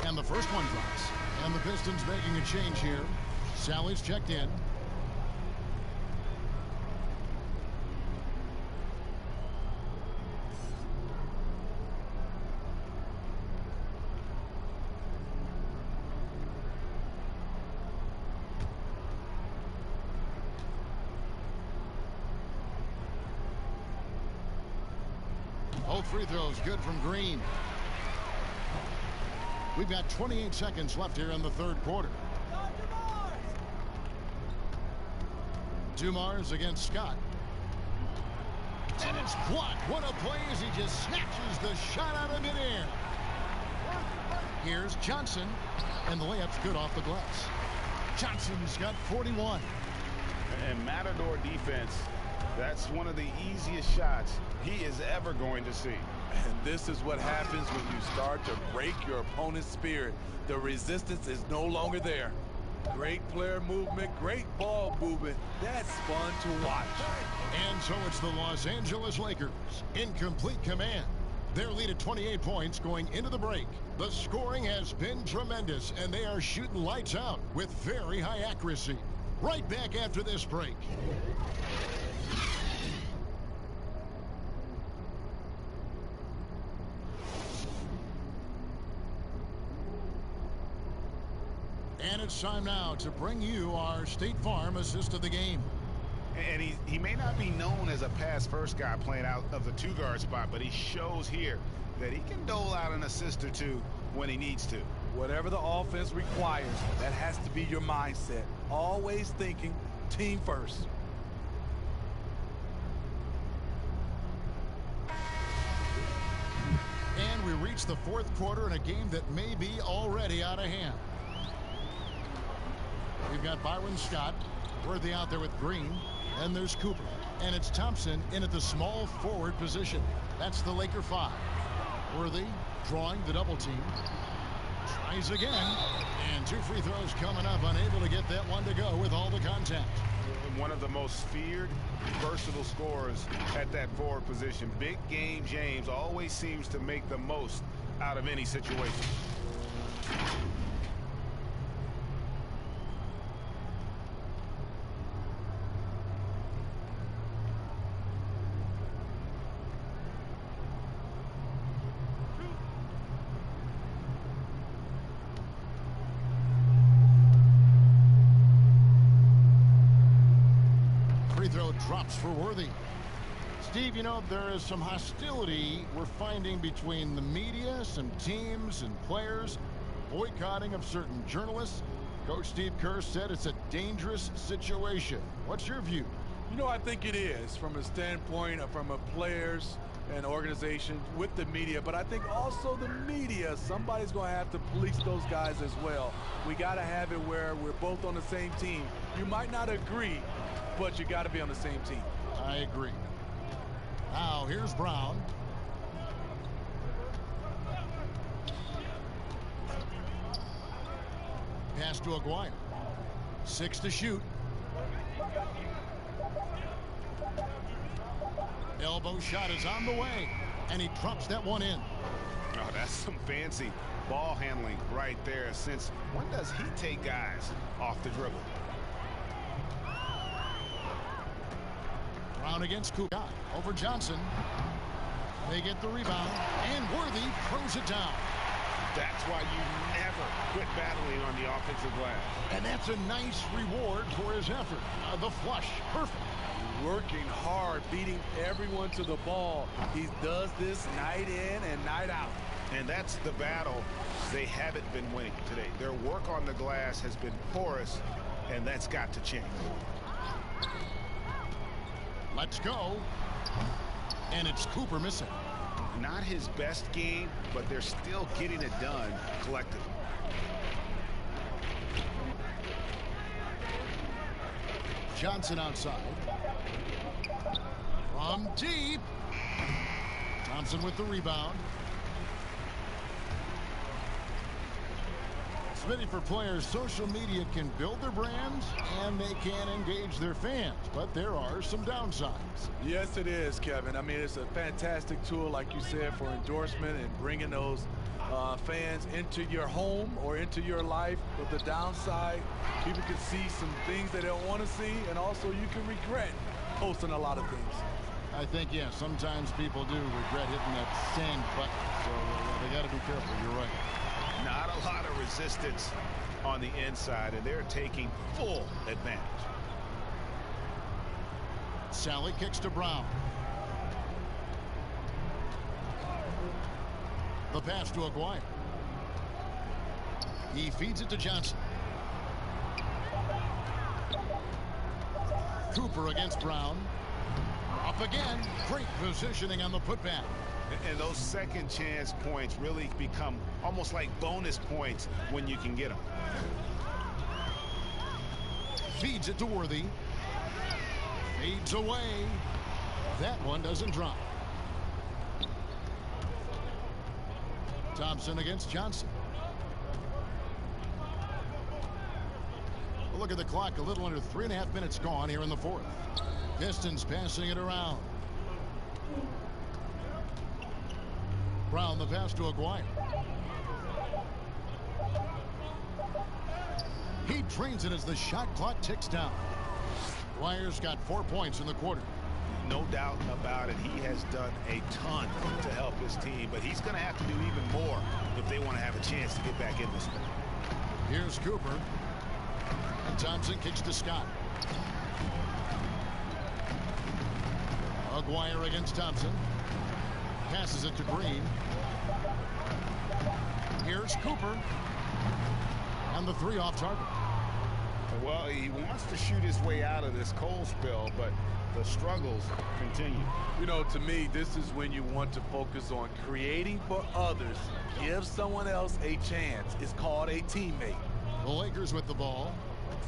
And the first one drops. And the Pistons making a change here. Sally's checked in. Both free throws good from Green. We've got 28 seconds left here in the 3rd quarter. Dumars against Scott. And it's blocked. What a play as he just snatches the shot out of midair. Here's Johnson. And the layup's good off the glass. Johnson's got 41. And Matador defense, that's one of the easiest shots he is ever going to see. And this is what happens when you start to break your opponent's spirit. The resistance is no longer there. Great player movement, great ball movement. That's fun to watch. And so it's the Los Angeles Lakers in complete command. Their lead at 28 points going into the break. The scoring has been tremendous, and they are shooting lights out with very high accuracy. Right back after this break. And it's time now to bring you our State Farm assist of the game. And he may not be known as a pass-first guy playing out of the two-guard spot, but he shows here that he can dole out an assist or two when he needs to. Whatever the offense requires, that has to be your mindset. Always thinking team first. And we reach the fourth quarter in a game that may be already out of hand. We've got Byron Scott, Worthy out there with Green, and there's Cooper. And it's Thompson in at the small forward position. That's the Laker 5. Worthy drawing the double team. Tries again. And 2 free throws coming up. Unable to get that one to go with all the contact. One of the most feared, versatile scorers at that forward position. Big game James always seems to make the most out of any situation. Drops for Worthy. Steve, you know, there is some hostility we're finding between the media, some teams and players, boycotting of certain journalists. Coach Steve Kerr said it's a dangerous situation. What's your view? You know, I think it is from a standpoint of from a players and organization with the media, but I think also the media, somebody's going to have to police those guys as well. We got to have it where we're both on the same team. You might not agree, but you got to be on the same team. I agree. Now here's Brown. Pass to Aguirre. 6 to shoot. Elbow shot is on the way, and he drops that one in. Oh, that's some fancy ball handling right there. Since when does he take guys off the dribble? Brown against Cooper. Over Johnson. They get the rebound, and Worthy throws it down. That's why you never quit battling on the offensive glass. And that's a nice reward for his effort. The flush, perfect. Working hard, beating everyone to the ball. He does this night in and night out. And that's the battle they haven't been winning today. Their work on the glass has been porous, and that's got to change. Let's go. And it's Cooper missing. Not his best game, but they're still getting it done collectively. Johnson outside. From deep. Thompson with the rebound. Smitty, for players, social media can build their brands and they can engage their fans, but there are some downsides. Yes, it is, Kevin. I mean, it's a fantastic tool, like you said, for endorsement and bringing those fans into your home or into your life. But the downside, people can see some things they don't want to see, and also you can regret posting a lot of things. I think, yeah, sometimes people do regret hitting that send button, so they got to be careful. You're right. Not a lot of resistance on the inside, and they're taking full advantage. Sally kicks to Brown. The pass to Aguirre. He feeds it to Johnson. Cooper against Brown. Up again. Great positioning on the putback. And those second chance points really become almost like bonus points when you can get them. Feeds it to Worthy. Fades away. That one doesn't drop. Thompson against Johnson. Well, look at the clock. A little under 3.5 minutes gone here in the fourth. Pistons passing it around. Brown, the pass to Aguirre. He trains it as the shot clock ticks down. Aguirre's got 4 points in the quarter. No doubt about it. He has done a ton to help his team, but he's going to have to do even more if they want to have a chance to get back in this one. Here's Cooper. And Thompson kicks to Scott. Aguirre against Thompson. Passes it to Green. Here's Cooper. And the three off target. Well, he wants to shoot his way out of this cold spell, but the struggles continue. You know, to me, this is when you want to focus on creating for others. Give someone else a chance. It's called a teammate. The Lakers with the ball,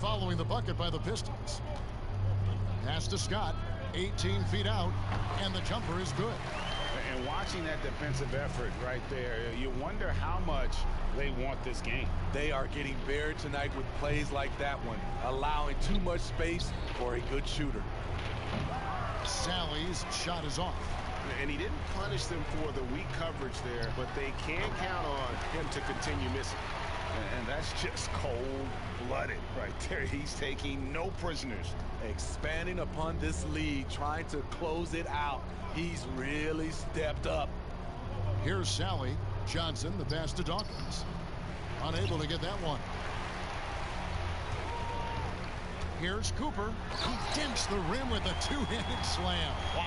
following the bucket by the Pistons. Pass to Scott, 18 feet out, and the jumper is good. And watching that defensive effort right there, you wonder how much they want this game. They are getting buried tonight with plays like that one, allowing too much space for a good shooter. Sally's shot is off. And he didn't punish them for the weak coverage there, but they can count on him to continue missing. And that's just cold-blooded right there. He's taking no prisoners. Expanding upon this lead, trying to close it out. He's really stepped up. Here's Sally. Johnson, the pass to Dawkins. Unable to get that one. Here's Cooper. He dents the rim with a two-handed slam. Wow.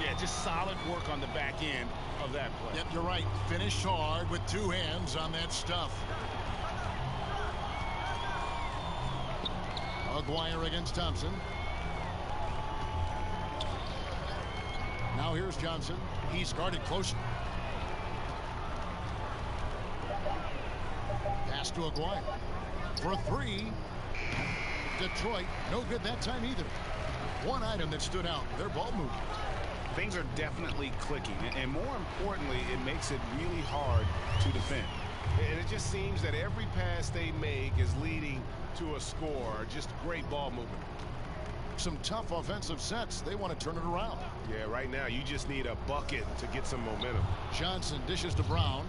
Yeah, just solid work on the back end of that play. Yep, you're right. Finished hard with two hands on that stuff. Aguirre against Thompson. Now here's Johnson. He's guarded closer. Pass to Aguirre. For three. Detroit, no good that time either. One item that stood out, their ball movement. Things are definitely clicking, and more importantly, it makes it really hard to defend. And it just seems that every pass they make is leading to a score. Just great ball movement. Some tough offensive sets. They want to turn it around. Yeah, right now you just need a bucket to get some momentum. Johnson dishes to Brown.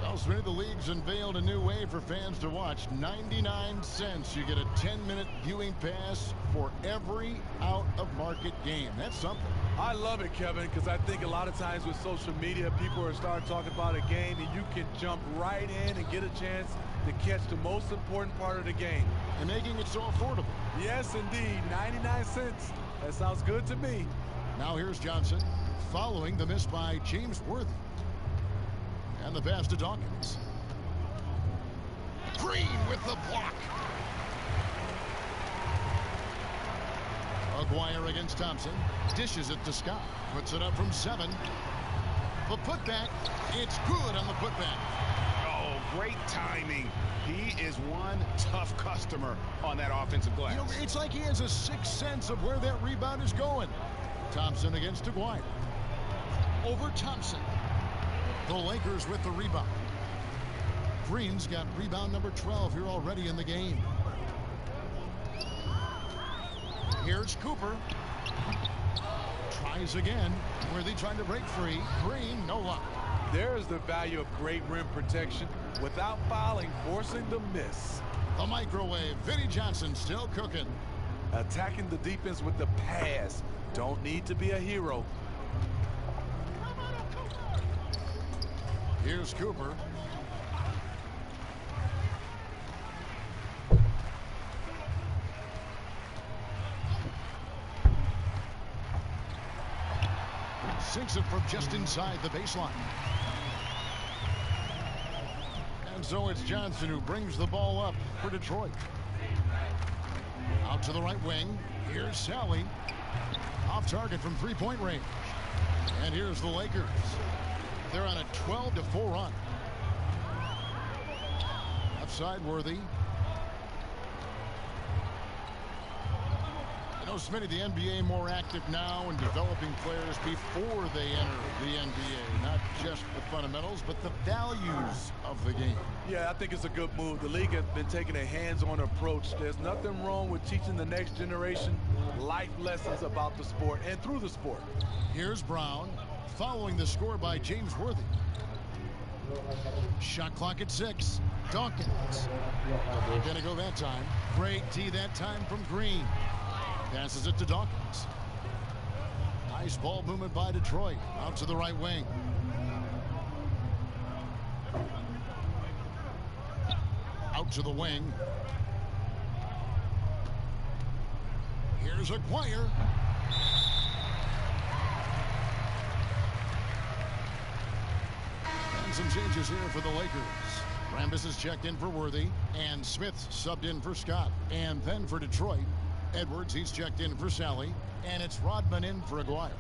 Well, Smitty, the league's unveiled a new way for fans to watch. 99 cents. You get a 10-minute viewing pass for every out-of-market game. That's something. I love it, Kevin, because I think a lot of times with social media, people are starting talking about a game, and you can jump right in and get a chance to catch the most important part of the game. And making it so affordable. Yes, indeed. 99 cents. That sounds good to me. Now here's Johnson, following the miss by James Worthy. And the pass to Dawkins. Green with the block. Aguirre against Thompson. Dishes it to Scott. Puts it up from 7. The putback. It's good on the putback. Oh, great timing. He is one tough customer on that offensive glass. You know, it's like he has a sixth sense of where that rebound is going. Thompson against Aguirre. Over Thompson. The Lakers with the rebound. Green's got rebound number 12 here already in the game. Here's Cooper. Tries again. Worthy trying to break free. Green, no luck. There's the value of great rim protection without fouling, forcing the miss. The microwave. Vinnie Johnson still cooking. Attacking the defense with the pass. Don't need to be a hero. Here's Cooper. Sinks it from just inside the baseline. And so it's Johnson who brings the ball up for Detroit. Out to the right wing. Here's Sally. Off target from three-point range. And here's the Lakers. They're on a 12-4 run. Upside Worthy. You know, Smitty, the NBA more active now in developing players before they enter the NBA. Not just the fundamentals, but the values of the game. Yeah, I think it's a good move. The league has been taking a hands-on approach. There's nothing wrong with teaching the next generation life lessons about the sport and through the sport. Here's Brown. Following the score by James Worthy. Shot clock at 6. Dawkins. Not gonna go that time. Great tee that time from Green. Passes it to Dawkins. Nice ball movement by Detroit. Out to the right wing. Out to the wing. Here's Aguirre. And some changes here for the Lakers. Rambis is checked in for Worthy, and Smith subbed in for Scott. And then for Detroit, Edwards, he's checked in for Sally, and it's Rodman in for Aguirre.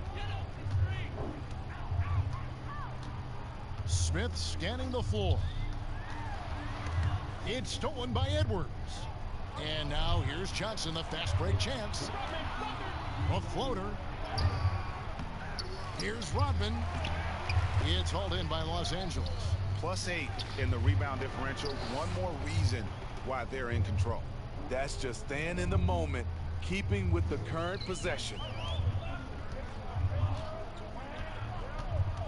Smith scanning the floor. It's stolen by Edwards. And now here's Johnson, the fast break chance. A floater. Here's Rodman. It's hauled in by Los Angeles. +8 in the rebound differential. One more reason why they're in control. That's just staying in the moment, keeping with the current possession.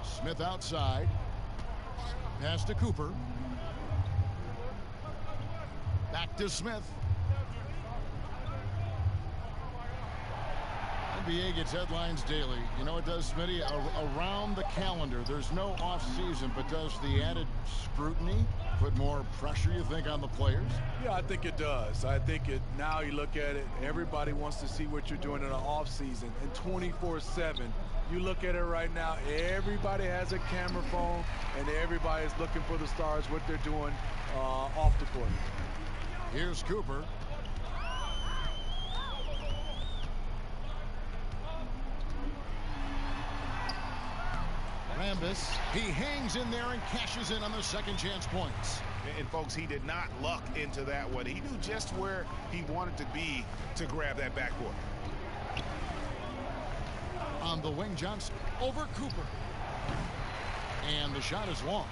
Smith outside. Pass to Cooper. Back to Smith. NBA gets headlines daily. You know it does, Smitty? Around the calendar. There's no off season, but does the added scrutiny put more pressure, you think, on the players? Yeah, I think it does. I think now you look at it, everybody wants to see what you're doing in the off season. And 24/7, you look at it right now, everybody has a camera phone, and everybody's looking for the stars, what they're doing off the court. Here's Cooper. Rambis, he hangs in there and cashes in on the second chance points. And folks, he did not luck into that one. He knew just where he wanted to be to grab that backboard. On the wing, Johnson over Cooper. And the shot is long.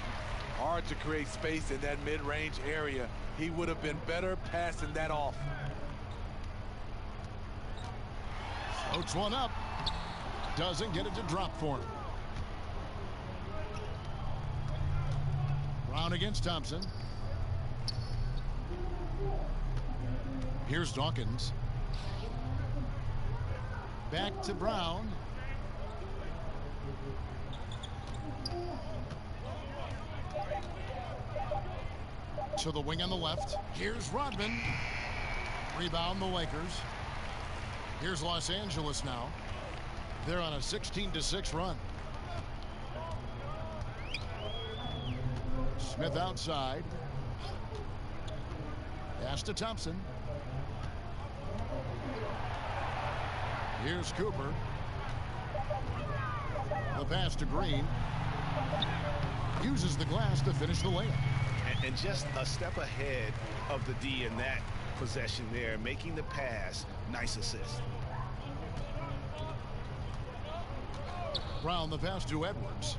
Hard to create space in that mid-range area. He would have been better passing that off. Floats one up. Doesn't get it to drop for him. Brown against Thompson. Here's Dawkins. Back to Brown. To the wing on the left. Here's Rodman. Rebound the Lakers. Here's Los Angeles now. They're on a 16-6 run. Smith outside. Pass to Thompson. Here's Cooper. The pass to Green. Uses the glass to finish the layup. And just a step ahead of the D in that possession there, making the pass. Nice assist. Brown the pass to Edwards.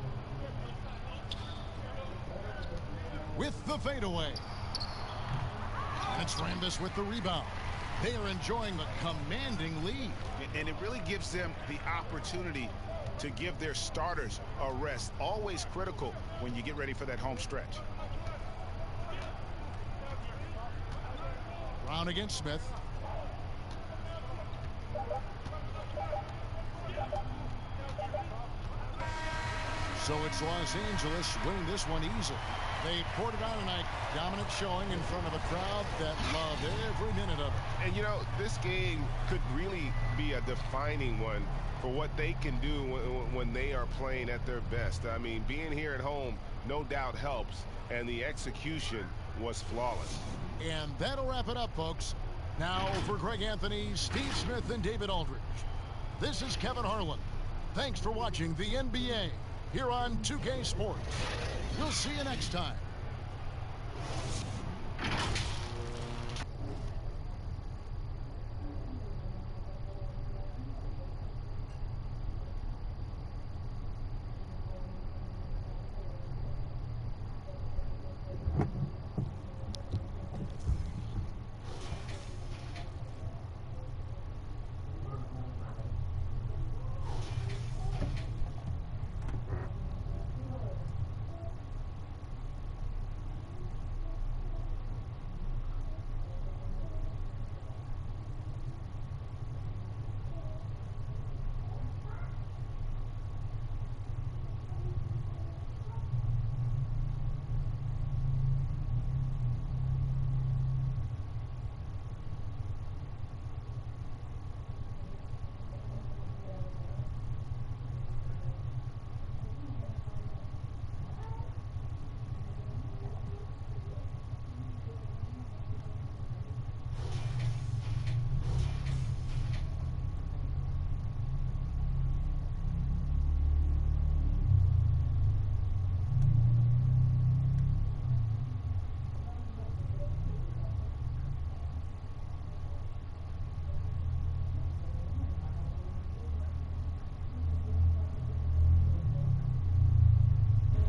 With the fadeaway. And it's Rambis with the rebound. They are enjoying the commanding lead. And it really gives them the opportunity to give their starters a rest. Always critical when you get ready for that home stretch. Brown against Smith. So it's Los Angeles winning this one easily. They poured it on tonight. Dominant showing in front of a crowd that loved every minute of it. And, you know, this game could really be a defining one for what they can do when they are playing at their best. I mean, being here at home no doubt helps, and the execution was flawless. And that'll wrap it up, folks. Now for Greg Anthony, Steve Smith, and David Aldridge, this is Kevin Harlan. Thanks for watching the NBA here on 2K Sports. We'll see you next time.